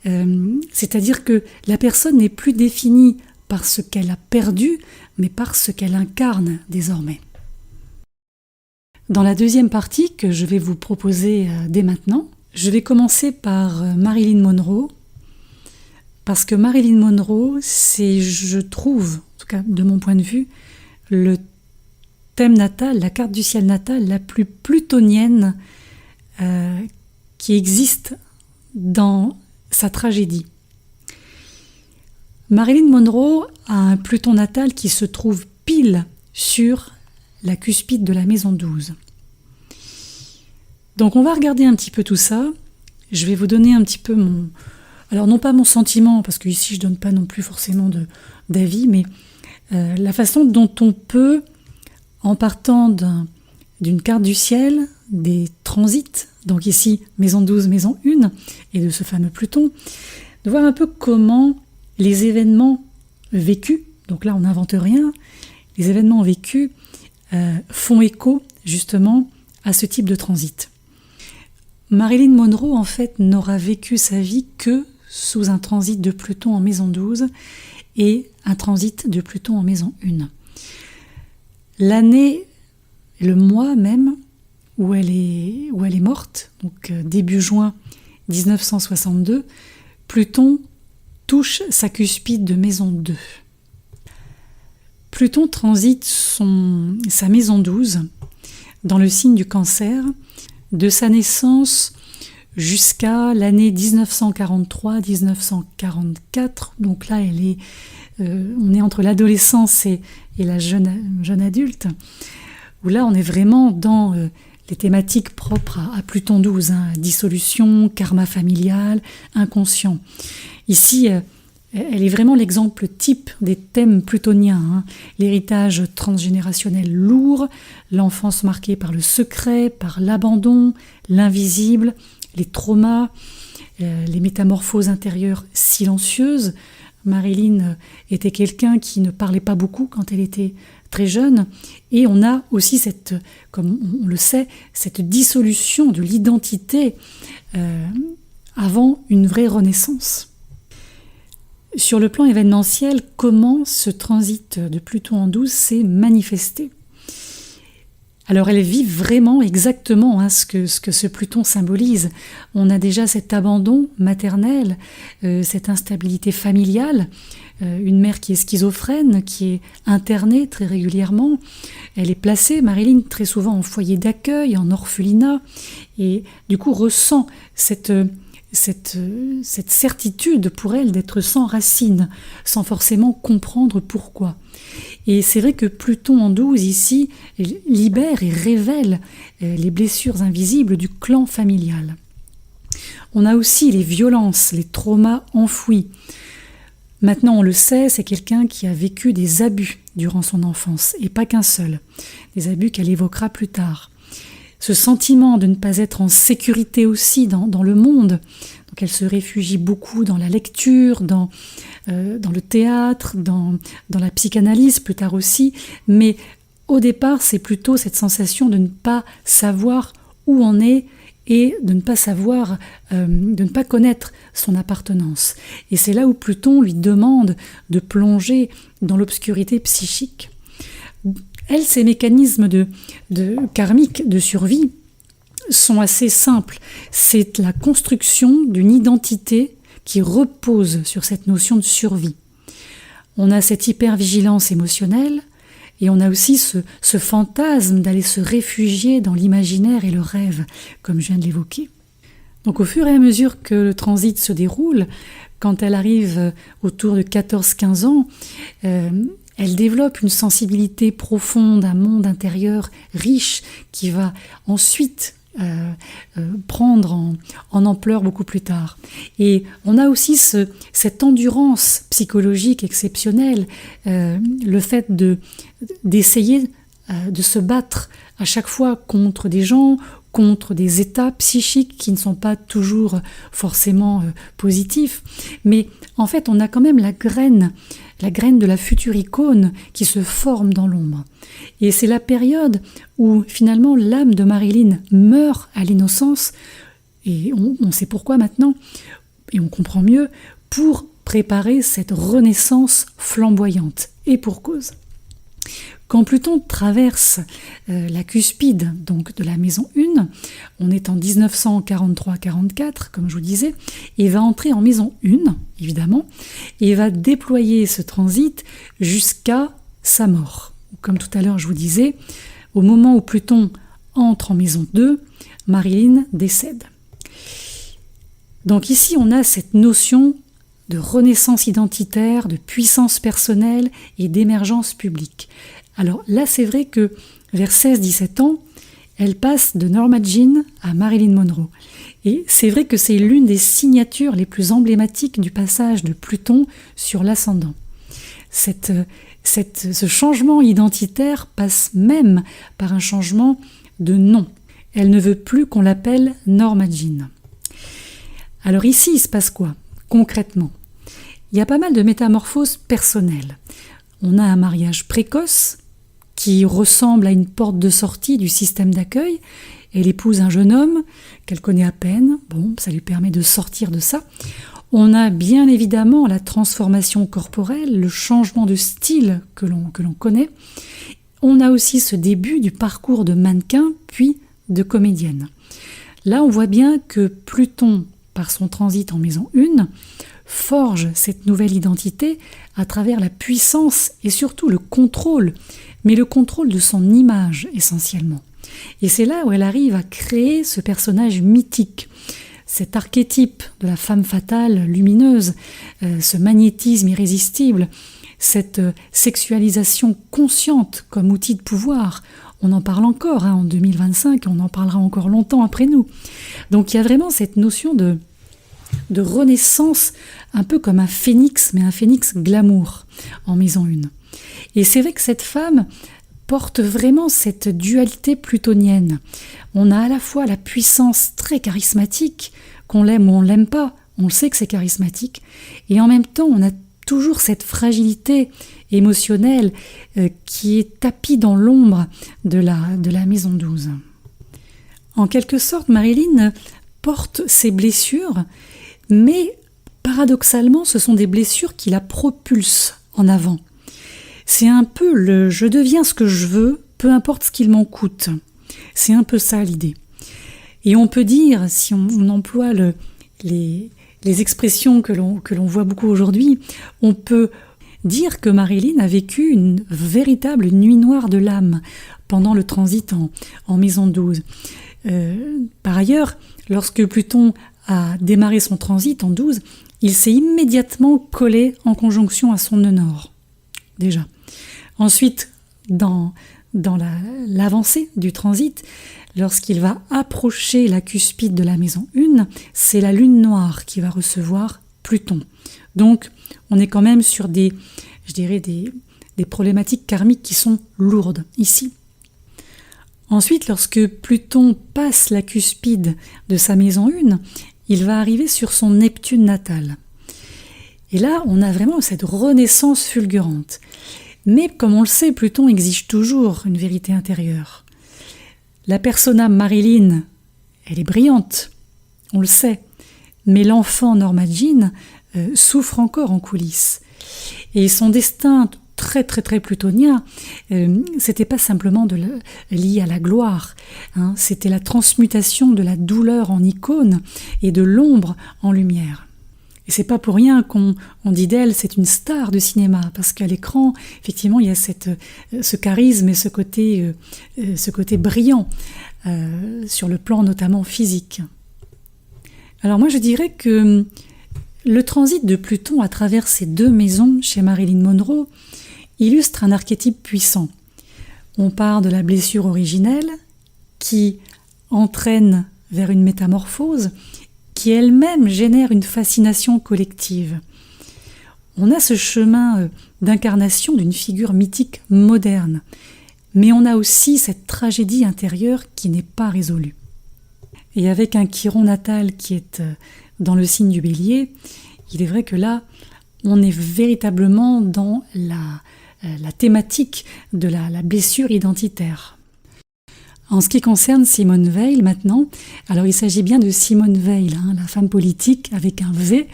C'est-à-dire que la personne n'est plus définie par ce qu'elle a perdu, mais par ce qu'elle incarne désormais. Dans la deuxième partie que je vais vous proposer dès maintenant, je vais commencer par Marilyn Monroe, parce que Marilyn Monroe, c'est, je trouve, en tout cas de mon point de vue, le thème natal, la carte du ciel natal la plus plutonienne qui existe dans sa tragédie. Marilyn Monroe a un Pluton natal qui se trouve pile sur la cuspide de la maison 12. Donc on va regarder un petit peu tout ça. Je vais vous donner un petit peu mon... Alors non pas mon sentiment, parce qu'ici je ne donne pas non plus forcément d'avis, mais la façon dont on peut, en partant d'une carte du ciel, des transits, donc ici maison 12, maison 1, et de ce fameux Pluton, de voir un peu comment les événements vécus, donc là on n'invente rien, les événements vécus font écho justement à ce type de transit. Marilyn Monroe en fait n'aura vécu sa vie que sous un transit de Pluton en maison 12 et un transit de Pluton en maison 1. L'année, le mois même où elle est morte, donc début juin 1962, Pluton touche sa cuspide de maison 2. Pluton transite sa maison 12 dans le signe du Cancer de sa naissance jusqu'à l'année 1943-1944. Donc là, on est entre l'adolescence et la jeune adulte, où là, on est vraiment dans les thématiques propres à Pluton 12, dissolution, karma familial, inconscient. Ici, elle est vraiment l'exemple type des thèmes plutoniens, l'héritage transgénérationnel lourd, l'enfance marquée par le secret, par l'abandon, l'invisible, les traumas, les métamorphoses intérieures silencieuses. Marilyn était quelqu'un qui ne parlait pas beaucoup quand elle était très jeune, et on a aussi comme on le sait, cette dissolution de l'identité avant une vraie renaissance. Sur le plan événementiel, comment ce transit de Pluton en 12 s'est manifesté ? Alors elle vit vraiment exactement ce que ce Pluton symbolise. On a déjà cet abandon maternel, cette instabilité familiale, une mère qui est schizophrène, qui est internée très régulièrement. Elle est placée, Marilyn, très souvent en foyer d'accueil, en orphelinat, et du coup ressent cette certitude pour elle d'être sans racines, sans forcément comprendre pourquoi. Et c'est vrai que Pluton en 12 ici libère et révèle les blessures invisibles du clan familial. On a aussi les violences, les traumas enfouis. Maintenant on le sait, c'est quelqu'un qui a vécu des abus durant son enfance, et pas qu'un seul, des abus qu'elle évoquera plus tard. Ce sentiment de ne pas être en sécurité aussi dans le monde. Donc elle se réfugie beaucoup dans la lecture, dans le théâtre, dans la psychanalyse plus tard aussi, mais au départ, c'est plutôt cette sensation de ne pas savoir où on est et de ne pas savoir, de ne pas connaître son appartenance. Et c'est là où Pluton lui demande de plonger dans l'obscurité psychique. Elle, ses mécanismes de karmiques de survie sont assez simples. C'est la construction d'une identité qui repose sur cette notion de survie. On a cette hypervigilance émotionnelle et on a aussi ce fantasme d'aller se réfugier dans l'imaginaire et le rêve, comme je viens de l'évoquer. Donc au fur et à mesure que le transit se déroule, quand elle arrive autour de 14-15 ans, elle développe une sensibilité profonde, un monde intérieur riche qui va ensuite prendre en ampleur beaucoup plus tard. Et on a aussi cette endurance psychologique exceptionnelle, le fait d'essayer de se battre à chaque fois contre des gens, contre des états psychiques qui ne sont pas toujours forcément positifs. Mais en fait, on a quand même la graine de la future icône qui se forme dans l'ombre. Et c'est la période où finalement l'âme de Marilyn meurt à l'innocence, et on sait pourquoi maintenant, et on comprend mieux, pour préparer cette renaissance flamboyante. Et pour cause. Quand Pluton traverse la cuspide donc de la maison 1, on est en 1943-44, comme je vous disais, et va entrer en maison 1, évidemment, et va déployer ce transit jusqu'à sa mort. Comme tout à l'heure je vous disais, au moment où Pluton entre en maison 2, Marilyn décède. Donc ici on a cette notion de renaissance identitaire, de puissance personnelle et d'émergence publique. Alors là, c'est vrai que vers 16-17 ans, elle passe de Norma Jean à Marilyn Monroe. Et c'est vrai que c'est l'une des signatures les plus emblématiques du passage de Pluton sur l'ascendant. Ce changement identitaire passe même par un changement de nom. Elle ne veut plus qu'on l'appelle Norma Jean. Alors ici, il se passe quoi concrètement? Il y a pas mal de métamorphoses personnelles. On a un mariage précoce qui ressemble à une porte de sortie du système d'accueil. Elle épouse un jeune homme qu'elle connaît à peine. Bon, ça lui permet de sortir de ça. On a bien évidemment la transformation corporelle, le changement de style que l'on connaît. On a aussi ce début du parcours de mannequin, puis de comédienne. Là, on voit bien que Pluton, par son transit en maison 1, forge cette nouvelle identité à travers la puissance et surtout le contrôle, mais le contrôle de son image essentiellement. Et c'est là où elle arrive à créer ce personnage mythique, cet archétype de la femme fatale, lumineuse, ce magnétisme irrésistible, cette sexualisation consciente comme outil de pouvoir. On en parle encore en 2025, on en parlera encore longtemps après nous. Donc il y a vraiment cette notion de renaissance, un peu comme un phénix, mais un phénix glamour en maison 1. Et c'est vrai que cette femme porte vraiment cette dualité plutonienne. On a à la fois la puissance très charismatique, qu'on l'aime ou on ne l'aime pas, on le sait que c'est charismatique, et en même temps on a toujours cette fragilité émotionnelle qui est tapie dans l'ombre de la maison 12. En quelque sorte, Marilyn porte ses blessures, mais paradoxalement, ce sont des blessures qui la propulsent en avant. C'est un peu le « je deviens ce que je veux, peu importe ce qu'il m'en coûte ». C'est un peu ça l'idée. Et on peut dire, si on emploie les expressions que l'on voit beaucoup aujourd'hui, on peut dire que Marilyn a vécu une véritable nuit noire de l'âme pendant le transit en maison 12. Par ailleurs, lorsque Pluton a démarré son transit en 12, il s'est immédiatement collé en conjonction à son nœud nord, déjà. Ensuite, dans l'avancée du transit, lorsqu'il va approcher la cuspide de la maison 1, c'est la lune noire qui va recevoir Pluton. Donc, on est quand même sur des problématiques karmiques qui sont lourdes ici. Ensuite, lorsque Pluton passe la cuspide de sa maison 1, il va arriver sur son Neptune natal. Et là, on a vraiment cette renaissance fulgurante. Mais comme on le sait, Pluton exige toujours une vérité intérieure. La persona Marilyn, elle est brillante, on le sait, mais l'enfant Norma Jean souffre encore en coulisses. Et son destin très très très plutonien, c'était pas simplement lié à la gloire, hein, c'était la transmutation de la douleur en icône et de l'ombre en lumière. Et c'est pas pour rien qu'on dit d'elle, c'est une star de cinéma, parce qu'à l'écran, effectivement, il y a ce charisme et ce côté brillant, sur le plan notamment physique. Alors moi, je dirais que le transit de Pluton à travers ces deux maisons chez Marilyn Monroe illustre un archétype puissant. On part de la blessure originelle qui entraîne vers une métamorphose qui elle-même génère une fascination collective. On a ce chemin d'incarnation d'une figure mythique moderne, mais on a aussi cette tragédie intérieure qui n'est pas résolue. Et avec un Chiron natal qui est dans le signe du Bélier, il est vrai que là, on est véritablement dans la thématique de la blessure identitaire. En ce qui concerne Simone Veil maintenant, alors il s'agit bien de Simone Veil, hein, la femme politique avec un V,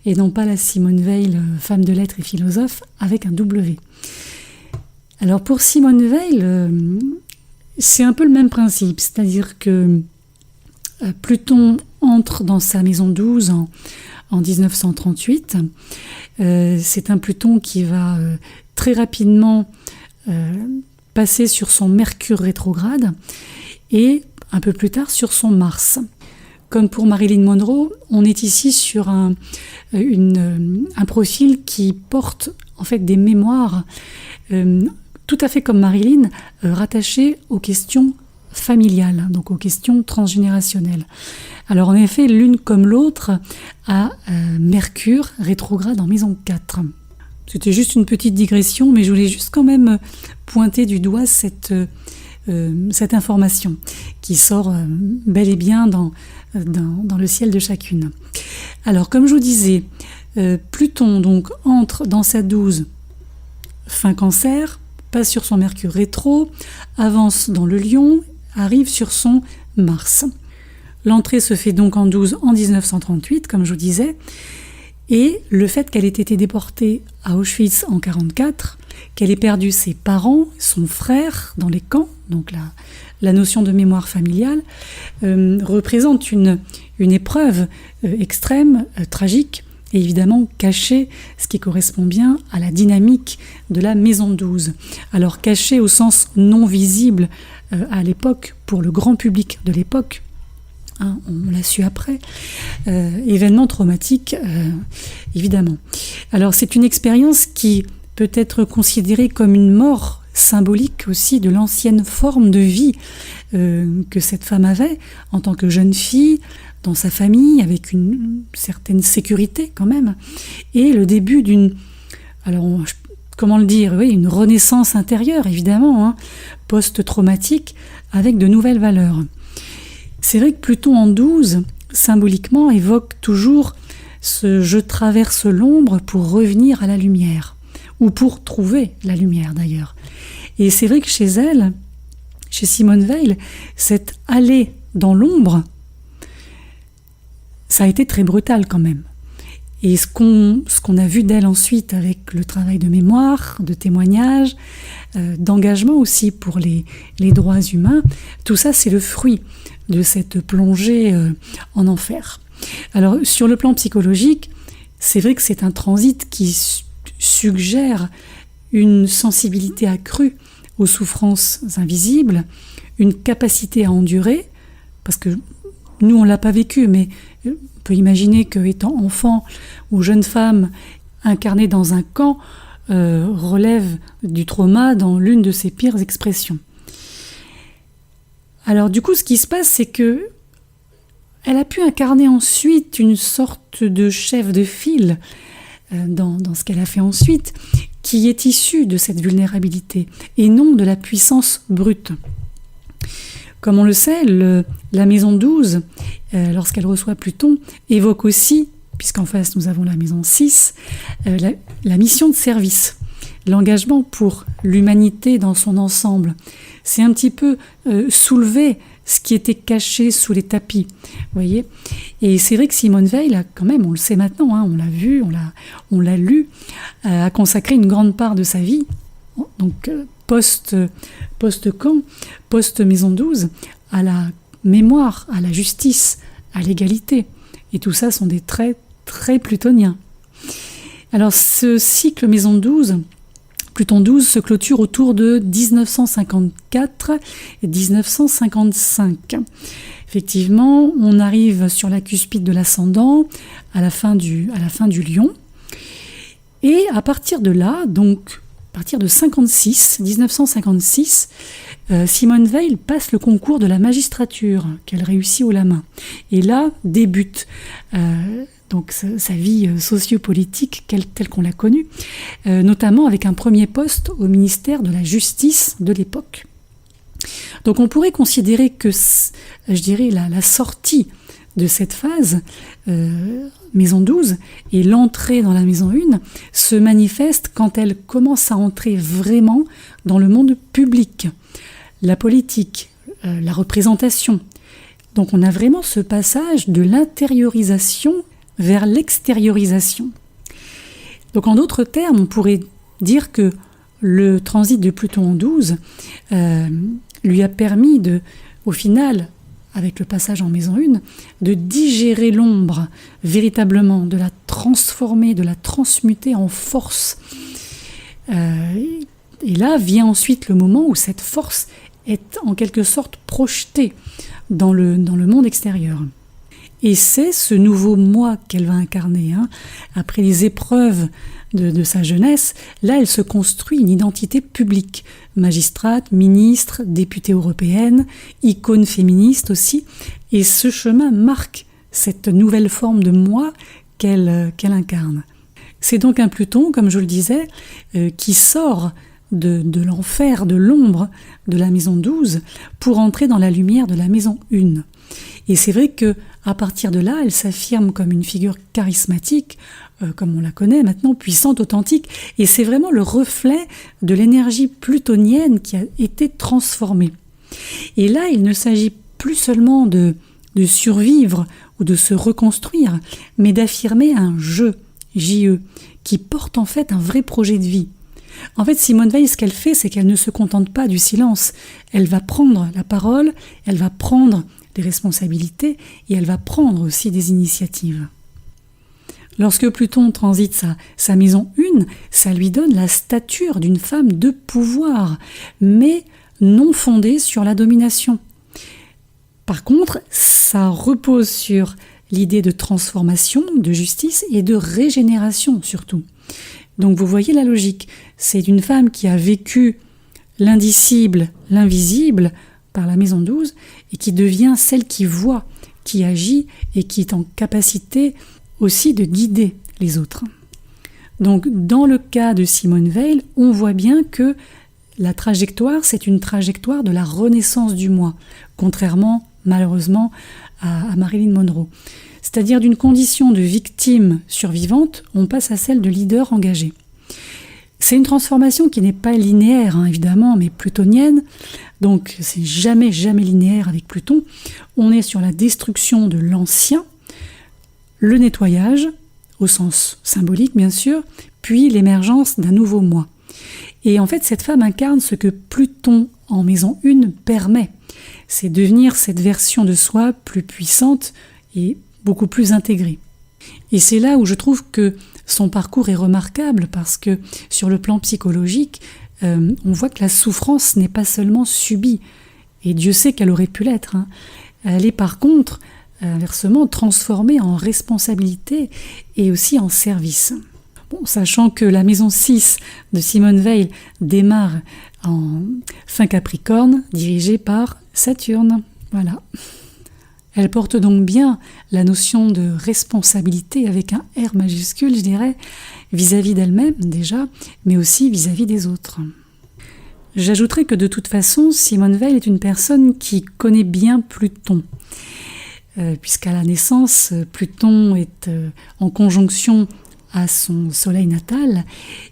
et non pas la Simone Veil, femme de lettres et philosophe, avec un W. Alors pour Simone Veil, c'est un peu le même principe, c'est-à-dire que Pluton entre dans sa maison 12 en 1938. C'est un Pluton qui va très rapidement passer sur son Mercure rétrograde et un peu plus tard sur son Mars. Comme pour Marilyn Monroe, on est ici sur un profil qui porte en fait des mémoires tout à fait comme Marilyn, rattachées aux questions familiales, donc aux questions transgénérationnelles. Alors en effet, l'une comme l'autre a Mercure rétrograde en maison 4. C'était juste une petite digression, mais je voulais juste quand même pointer du doigt cette information qui sort bel et bien dans le ciel de chacune. Alors, comme je vous disais, Pluton donc entre dans sa 12 fin Cancer, passe sur son Mercure rétro, avance dans le Lion, arrive sur son Mars. L'entrée se fait donc en 12 en 1938, comme je vous disais, et le fait qu'elle ait été déportée à Auschwitz en 1944, qu'elle ait perdu ses parents, son frère dans les camps, donc la notion de mémoire familiale, représente une épreuve extrême, tragique, et évidemment cachée, ce qui correspond bien à la dynamique de la maison 12. Alors cachée au sens non visible à l'époque, pour le grand public de l'époque, hein, on l'a su après, événement traumatique, évidemment. Alors c'est une expérience qui peut être considérée comme une mort symbolique aussi de l'ancienne forme de vie que cette femme avait en tant que jeune fille, dans sa famille, avec une certaine sécurité quand même, et le début d'une, alors comment le dire, oui, une renaissance intérieure évidemment, hein, post-traumatique, avec de nouvelles valeurs. C'est vrai que Pluton en 12, symboliquement, évoque toujours ce « je traverse l'ombre pour revenir à la lumière », ou pour trouver la lumière d'ailleurs. Et c'est vrai que chez elle, chez Simone Veil, cette allée dans l'ombre, ça a été très brutal quand même. Et ce qu'on a vu d'elle ensuite avec le travail de mémoire, de témoignage, d'engagement aussi pour les droits humains, tout ça c'est le fruit de cette plongée en enfer. Alors sur le plan psychologique, c'est vrai que c'est un transit qui suggère une sensibilité accrue aux souffrances invisibles, une capacité à endurer, parce que nous on l'a pas vécu, mais on peut imaginer qu'étant enfant ou jeune femme incarnée dans un camp relève du trauma dans l'une de ses pires expressions. Alors du coup, ce qui se passe, c'est que elle a pu incarner ensuite une sorte de chef de file dans ce qu'elle a fait ensuite, qui est issu de cette vulnérabilité et non de la puissance brute. Comme on le sait, la maison 12, lorsqu'elle reçoit Pluton, évoque aussi, puisqu'en face nous avons la maison 6, la mission de service. l'engagement pour l'humanité dans son ensemble. C'est un petit peu soulever ce qui était caché sous les tapis, vous voyez. Et c'est vrai que Simone Veil, quand même, on le sait maintenant, on l'a vu, on l'a lu, a consacré une grande part de sa vie, donc post-camp, post-Maison 12, à la mémoire, à la justice, à l'égalité. Et tout ça sont des traits très plutoniens. Alors ce cycle Maison 12, Pluton 12 se clôture autour de 1954 et 1955. Effectivement, on arrive sur la cuspide de l'ascendant à la fin du Lion. Et à partir de là, donc à partir de 1956, Simone Veil passe le concours de la magistrature qu'elle réussit haut la main. Et là débute donc sa vie sociopolitique telle qu'on l'a connue, notamment avec un premier poste au ministère de la Justice de l'époque. Donc on pourrait considérer que, je dirais, la sortie de cette phase, Maison 12, et l'entrée dans la Maison 1 se manifeste quand elle commence à entrer vraiment dans le monde public, la politique, la représentation. Donc on a vraiment ce passage de l'intériorisation vers l'extériorisation. Donc en d'autres termes, on pourrait dire que le transit de Pluton en 12 lui a permis au final, avec le passage en Maison 1, de digérer l'ombre véritablement, de la transformer, de la transmuter en force. Et là vient ensuite le moment où cette force est en quelque sorte projetée dans le monde extérieur. Et c'est ce nouveau moi qu'elle va incarner. Après les épreuves de sa jeunesse, là elle se construit une identité publique. Magistrate, ministre, députée européenne, icône féministe aussi. Et ce chemin marque cette nouvelle forme de moi qu'elle incarne. C'est donc un Pluton, comme je le disais, qui sort de l'enfer, de l'ombre de la Maison 12 pour entrer dans la lumière de la Maison 1. Et c'est vrai que à partir de là, elle s'affirme comme une figure charismatique, comme on la connaît maintenant, puissante, authentique, et c'est vraiment le reflet de l'énergie plutonienne qui a été transformée. Et là, il ne s'agit plus seulement de survivre ou de se reconstruire, mais d'affirmer un je, J-E, qui porte en fait un vrai projet de vie. En fait, Simone Veil, ce qu'elle fait, c'est qu'elle ne se contente pas du silence. Elle va prendre la parole, elle va prendre des responsabilités et elle va prendre aussi des initiatives. Lorsque Pluton transite sa Maison 1, ça lui donne la stature d'une femme de pouvoir, mais non fondée sur la domination. Par contre, ça repose sur l'idée de transformation, de justice et de régénération surtout. Donc vous voyez la logique, c'est une femme qui a vécu l'indicible, l'invisible par la Maison 12 et qui devient celle qui voit, qui agit et qui est en capacité aussi de guider les autres. Donc dans le cas de Simone Veil, on voit bien que la trajectoire, c'est une trajectoire de la renaissance du moi, contrairement malheureusement à Marilyn Monroe. C'est-à-dire d'une condition de victime survivante, on passe à celle de leader engagé. C'est une transformation qui n'est pas linéaire, évidemment, mais plutonienne. Donc c'est jamais linéaire avec Pluton. On est sur la destruction de l'ancien, le nettoyage, au sens symbolique bien sûr, puis l'émergence d'un nouveau moi. Et en fait, cette femme incarne ce que Pluton en Maison 1 permet. C'est devenir cette version de soi plus puissante et beaucoup plus intégrée. Et c'est là où je trouve que son parcours est remarquable parce que sur le plan psychologique, on voit que la souffrance n'est pas seulement subie, et Dieu sait qu'elle aurait pu l'être. Elle est par contre, inversement, transformée en responsabilité et aussi en service. Bon, sachant que la Maison 6 de Simone Veil démarre en fin Capricorne, dirigée par Saturne. Voilà. Elle porte donc bien la notion de responsabilité avec un R majuscule, je dirais, vis-à-vis d'elle-même déjà, mais aussi vis-à-vis des autres. J'ajouterai que de toute façon, Simone Veil est une personne qui connaît bien Pluton, puisqu'à la naissance, Pluton est en conjonction à son soleil natal,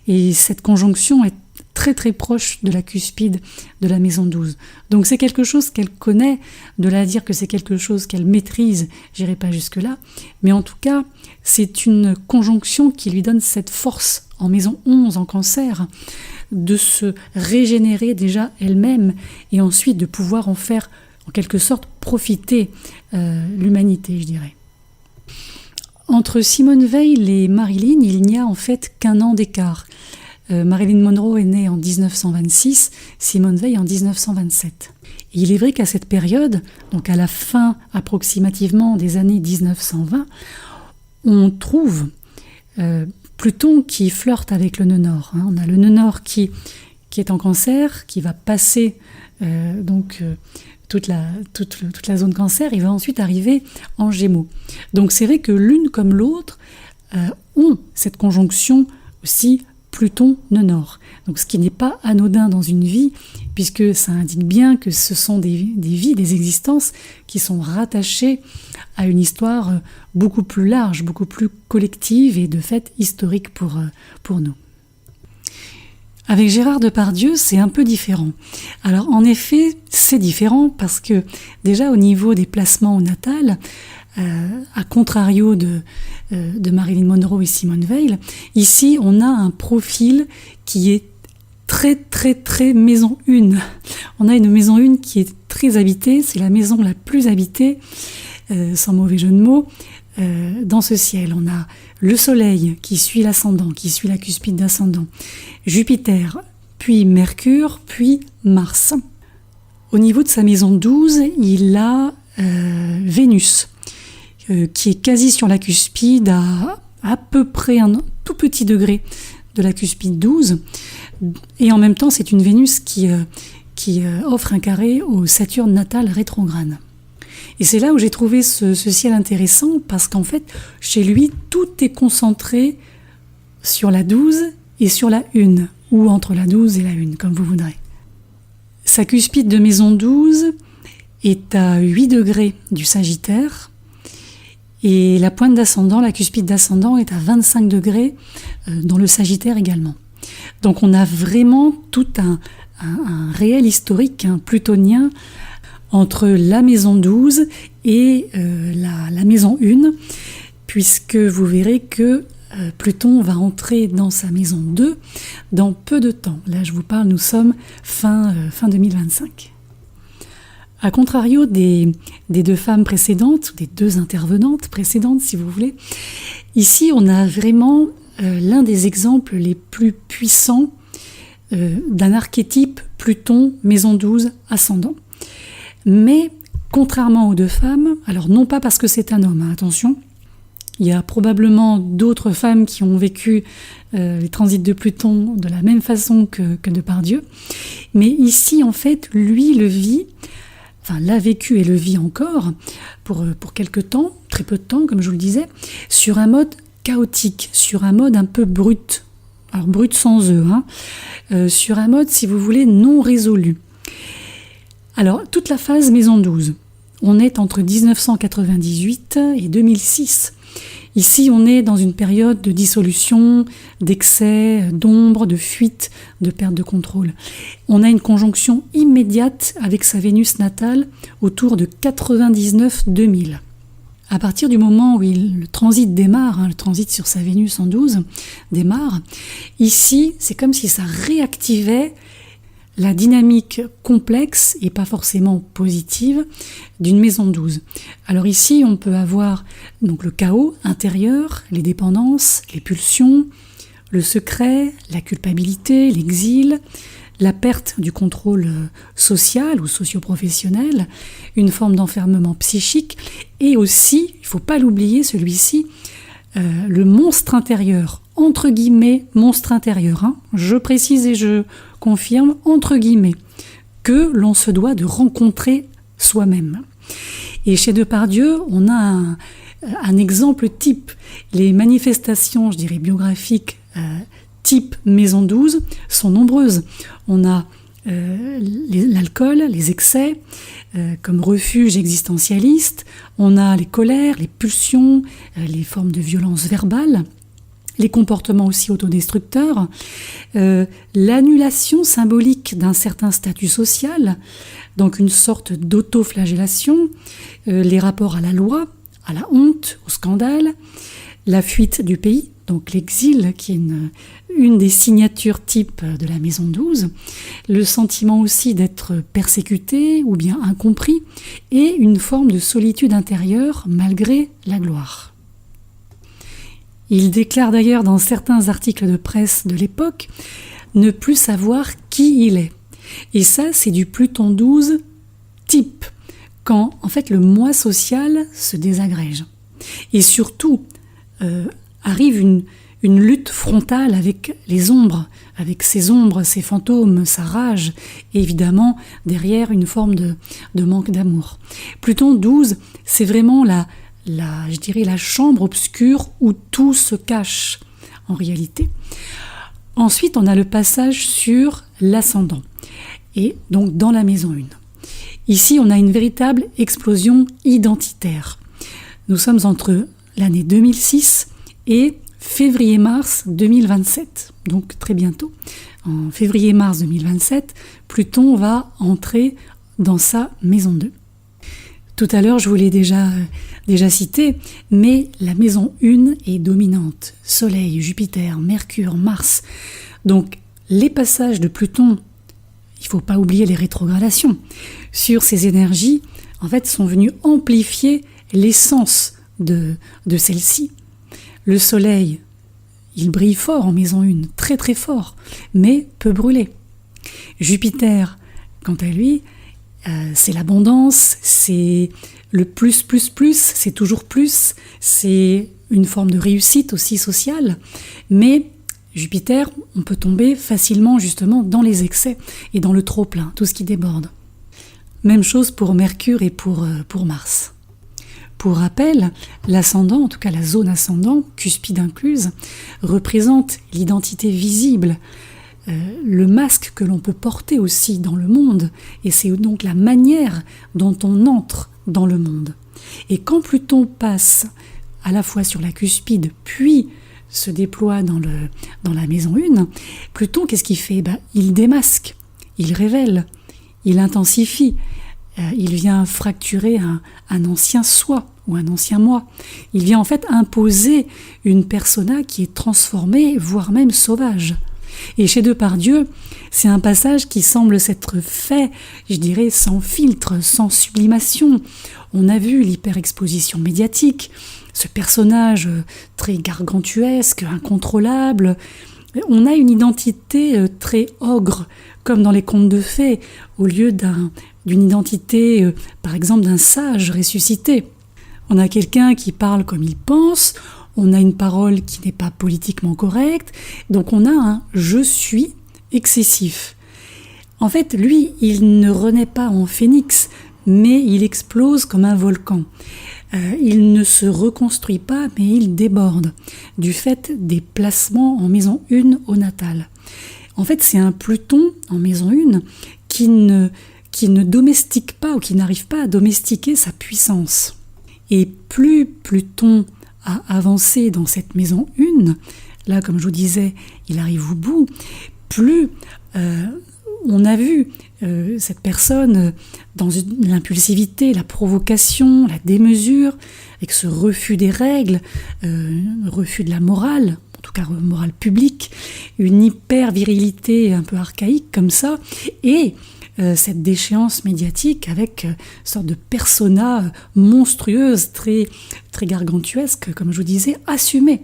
et cette conjonction est très très proche de la cuspide de la maison 12. Donc c'est quelque chose qu'elle connaît, de la dire que c'est quelque chose qu'elle maîtrise, j'irai pas jusque-là, mais en tout cas, c'est une conjonction qui lui donne cette force en maison 11, en Cancer, de se régénérer déjà elle-même et ensuite de pouvoir en faire, en quelque sorte, profiter l'humanité, je dirais. Entre Simone Veil et Marilyn, il n'y a en fait qu'un an d'écart. Marilyn Monroe est née en 1926, Simone Veil en 1927. Et il est vrai qu'à cette période, donc à la fin approximativement des années 1920, on trouve Pluton qui flirte avec le nœud nord. On a le nœud nord qui est en Cancer, qui va passer toute la zone Cancer, il va ensuite arriver en Gémeaux. Donc c'est vrai que l'une comme l'autre ont cette conjonction aussi Pluton-nœud nord. Donc ce qui n'est pas anodin dans une vie, puisque ça indique bien que ce sont des vies, des existences qui sont rattachées à une histoire beaucoup plus large, beaucoup plus collective et de fait historique pour nous. Avec Gérard Depardieu, c'est un peu différent. Alors en effet, c'est différent parce que déjà au niveau des placements au natal, à contrario de Marilyn Monroe et Simone Veil, ici on a un profil qui est très très très maison 1. On a une maison 1 qui est très habitée, c'est la maison la plus habitée, sans mauvais jeu de mots, dans ce ciel. On a le soleil qui suit l'ascendant, qui suit la cuspide d'ascendant, Jupiter, puis Mercure, puis Mars. Au niveau de sa maison 12, il a Vénus, qui est quasi sur la cuspide, à peu près un tout petit degré de la cuspide 12, et en même temps c'est une Vénus qui offre un carré au Saturne natal rétrograde. Et c'est là où j'ai trouvé ce ciel intéressant, parce qu'en fait, chez lui, tout est concentré sur la 12 et sur la 1, ou entre la 12 et la 1, comme vous voudrez. Sa cuspide de maison 12 est à 8 degrés du Sagittaire, et la pointe d'ascendant, la cuspide d'ascendant est à 25 degrés dans le Sagittaire également. Donc on a vraiment tout un réel historique, un plutonien, entre la maison 12 et la maison 1, puisque vous verrez que Pluton va entrer dans sa maison 2 dans peu de temps. Là, je vous parle, nous sommes fin 2025. A contrario des deux femmes précédentes, des deux intervenantes précédentes, si vous voulez, ici, on a vraiment l'un des exemples les plus puissants d'un archétype Pluton, maison 12, ascendant. Mais, contrairement aux deux femmes, alors non pas parce que c'est un homme, attention, il y a probablement d'autres femmes qui ont vécu les transits de Pluton de la même façon que Depardieu, mais ici, en fait, lui le vit, enfin l'a vécu et le vit encore, pour quelque temps, très peu de temps, comme je vous le disais, sur un mode chaotique, sur un mode un peu brut, alors brut sans E, sur un mode, si vous voulez, non résolu. Alors, toute la phase maison 12, on est entre 1998 et 2006. Ici, on est dans une période de dissolution, d'excès, d'ombre, de fuite, de perte de contrôle. On a une conjonction immédiate avec sa Vénus natale autour de 99-2000. À partir du moment où le transit démarre, le transit sur sa Vénus en 12 démarre, ici, c'est comme si ça réactivait la dynamique complexe et pas forcément positive d'une maison 12. Alors ici, on peut avoir donc le chaos intérieur, les dépendances, les pulsions, le secret, la culpabilité, l'exil, la perte du contrôle social ou socio-professionnel, une forme d'enfermement psychique, et aussi, il ne faut pas l'oublier celui-ci, le monstre intérieur, entre guillemets monstre intérieur, je précise et je confirme, entre guillemets, que l'on se doit de rencontrer soi-même. Et chez Depardieu, on a un exemple type. Les manifestations, je dirais, biographiques type maison 12 sont nombreuses. On a l'alcool, les excès, comme refuge existentialiste. On a les colères, les pulsions, les formes de violence verbale. les comportements aussi autodestructeurs, l'annulation symbolique d'un certain statut social, donc une sorte d'autoflagellation, les rapports à la loi, à la honte, au scandale, la fuite du pays, donc l'exil qui est une des signatures types de la Maison 12, le sentiment aussi d'être persécuté ou bien incompris, et une forme de solitude intérieure malgré la gloire. Il déclare d'ailleurs dans certains articles de presse de l'époque ne plus savoir qui il est. Et ça, c'est du Pluton 12 type, quand en fait le moi social se désagrège. Et surtout, arrive une lutte frontale avec les ombres, avec ses ombres, ses fantômes, sa rage, et évidemment derrière une forme de manque d'amour. Pluton 12, c'est vraiment je dirais la chambre obscure où tout se cache en réalité. Ensuite, on a le passage sur l'ascendant, et donc dans la maison 1. Ici, on a une véritable explosion identitaire. Nous sommes entre l'année 2006 et février-mars 2027, donc très bientôt. En février-mars 2027, Pluton va entrer dans sa maison 2. Tout à l'heure, je vous l'ai déjà cité, mais la maison 1 est dominante. Soleil, Jupiter, Mercure, Mars. Donc, les passages de Pluton, il ne faut pas oublier les rétrogradations, sur ces énergies, en fait, sont venus amplifier l'essence de celle-ci. Le Soleil, il brille fort en maison 1, très très fort, mais peut brûler. Jupiter, quant à lui, c'est l'abondance, c'est le plus, c'est toujours plus, c'est une forme de réussite aussi sociale, mais Jupiter, on peut tomber facilement justement dans les excès et dans le trop-plein, tout ce qui déborde. Même chose pour Mercure et pour Mars. Pour rappel, l'ascendant, en tout cas la zone ascendant, cuspide incluse, représente l'identité visible, le masque que l'on peut porter aussi dans le monde, et c'est donc la manière dont on entre dans le monde. Et quand Pluton passe à la fois sur la cuspide, puis se déploie dans la maison 1, Pluton, qu'est-ce qu'il fait ? Il démasque, il révèle, il intensifie, il vient fracturer un ancien soi ou un ancien moi. Il vient en fait imposer une persona qui est transformée, voire même sauvage. Et chez Depardieu, c'est un passage qui semble s'être fait, je dirais, sans filtre, sans sublimation. On a vu l'hyperexposition médiatique, ce personnage très gargantuesque, incontrôlable. On a une identité très ogre, comme dans les contes de fées, au lieu d'une identité, par exemple, d'un sage ressuscité. On a quelqu'un qui parle comme il pense, on a une parole qui n'est pas politiquement correcte, donc on a un « je suis » excessif. En fait, lui, il ne renaît pas en phénix, mais il explose comme un volcan. Il ne se reconstruit pas, mais il déborde, du fait des placements en maison 1 au natal. En fait, c'est un Pluton en maison 1 qui ne domestique pas ou qui n'arrive pas à domestiquer sa puissance. Et plus Pluton a avancé dans cette maison 1, là, comme je vous disais, il arrive au bout, plus on a vu cette personne dans l'impulsivité, la provocation, la démesure, avec ce refus des règles, refus de la morale, en tout cas morale publique, une hyper-virilité un peu archaïque comme ça, et cette déchéance médiatique avec une sorte de persona monstrueuse, très, très gargantuesque, comme je vous disais, assumée,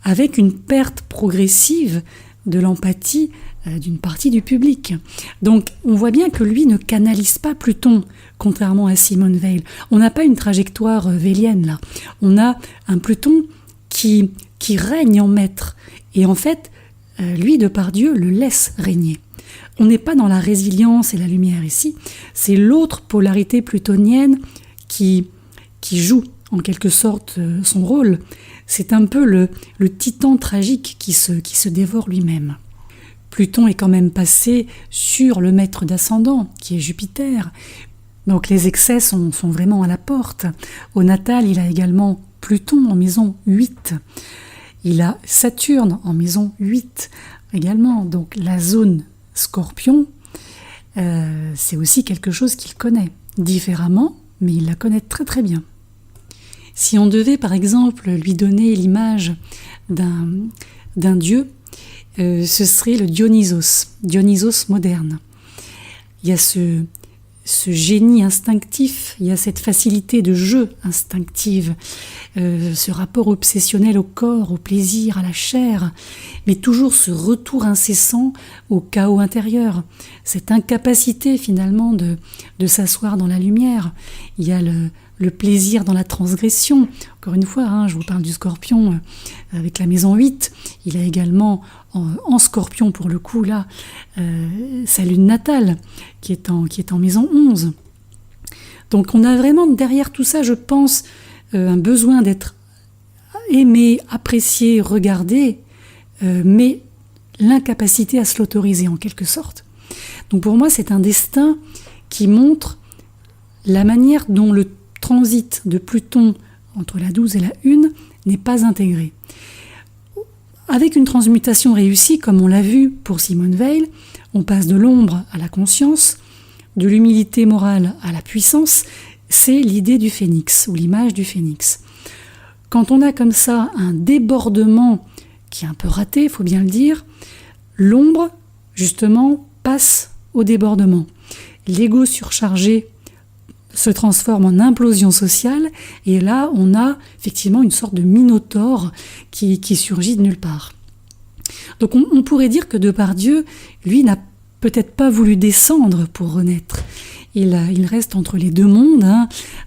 avec une perte progressive de l'empathie d'une partie du public. Donc on voit bien que lui ne canalise pas Pluton, contrairement à Simone Weil. On n'a pas une trajectoire vélienne là. On a un Pluton qui règne en maître. Et en fait, lui, Depardieu, le laisse régner. On n'est pas dans la résilience et la lumière ici. C'est l'autre polarité plutonienne qui joue en quelque sorte son rôle. C'est un peu le titan tragique qui se dévore lui-même. Pluton est quand même passé sur le maître d'ascendant, qui est Jupiter. Donc les excès sont vraiment à la porte. Au natal, il a également Pluton en maison 8. Il a Saturne en maison 8 également. Donc la zone Scorpion, c'est aussi quelque chose qu'il connaît différemment, mais il la connaît très très bien. Si on devait par exemple lui donner l'image d'un dieu, ce serait le Dionysos moderne. Il y a ce génie instinctif, il y a cette facilité de jeu instinctive, ce rapport obsessionnel au corps, au plaisir, à la chair, mais toujours ce retour incessant au chaos intérieur, cette incapacité finalement de s'asseoir dans la lumière. Il y a le plaisir dans la transgression. Encore une fois, je vous parle du Scorpion avec la maison 8. Il a également en Scorpion pour le coup là sa lune natale qui est en maison 11. Donc on a vraiment derrière tout ça, je pense, un besoin d'être aimé, apprécié, regardé, mais l'incapacité à se l'autoriser en quelque sorte. Donc pour moi c'est un destin qui montre la manière dont le transit de Pluton entre la 12 et la 1 n'est pas intégré. Avec une transmutation réussie, comme on l'a vu pour Simone Weil, on passe de l'ombre à la conscience, de l'humilité morale à la puissance. C'est l'idée du phénix, ou l'image du phénix. Quand on a comme ça un débordement qui est un peu raté, il faut bien le dire, l'ombre, justement, passe au débordement. L'ego surchargé se transforme en implosion sociale, et là on a effectivement une sorte de minotaure qui surgit de nulle part. Donc on pourrait dire que Depardieu, lui, n'a peut-être pas voulu descendre pour renaître. Il reste entre les deux mondes,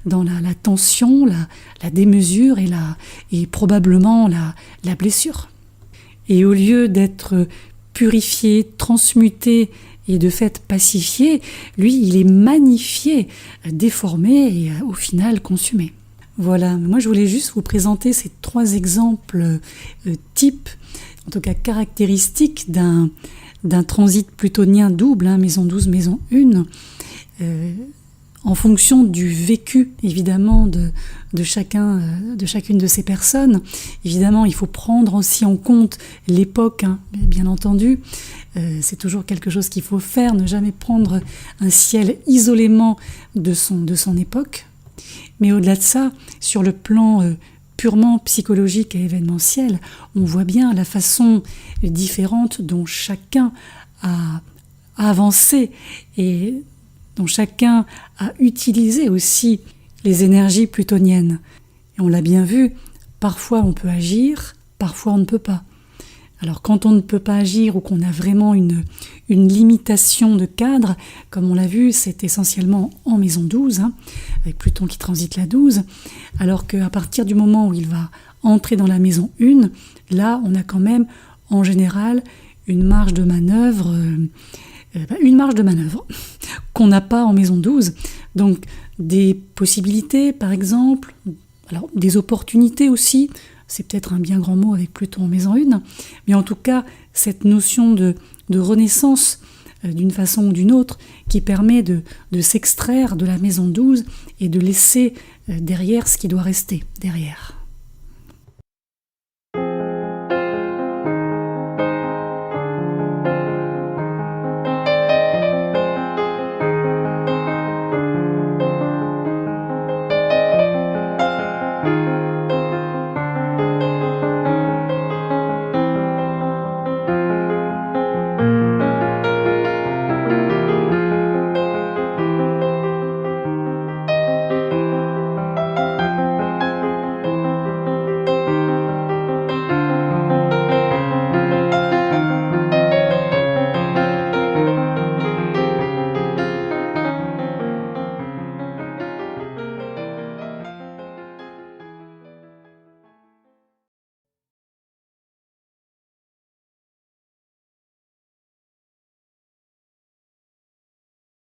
dans la tension, la démesure et probablement la blessure. Et au lieu d'être purifié, transmuté et de fait pacifié, lui, il est magnifié, déformé et au final consumé. Voilà, moi je voulais juste vous présenter ces 3 exemples types, en tout cas caractéristiques d'un transit plutonien double, maison 12, maison 1, en fonction du vécu, évidemment, de chacune de ces personnes. Évidemment, il faut prendre aussi en compte l'époque, bien entendu. C'est toujours quelque chose qu'il faut faire, ne jamais prendre un ciel isolément de son époque. Mais au-delà de ça, sur le plan purement psychologique et événementiel, on voit bien la façon différente dont chacun a avancé et dont chacun a utilisé aussi les énergies plutoniennes. Et on l'a bien vu, parfois on peut agir, parfois on ne peut pas. Alors quand on ne peut pas agir ou qu'on a vraiment une limitation de cadre, comme on l'a vu, c'est essentiellement en maison 12, avec Pluton qui transite la 12, alors qu'à partir du moment où il va entrer dans la maison 1, là on a quand même en général une marge de manœuvre qu'on n'a pas en maison 12. Donc des possibilités par exemple, alors des opportunités aussi, c'est peut-être un bien grand mot avec Pluton en maison 1, mais en tout cas cette notion de renaissance d'une façon ou d'une autre qui permet de s'extraire de la maison 12 et de laisser derrière ce qui doit rester derrière.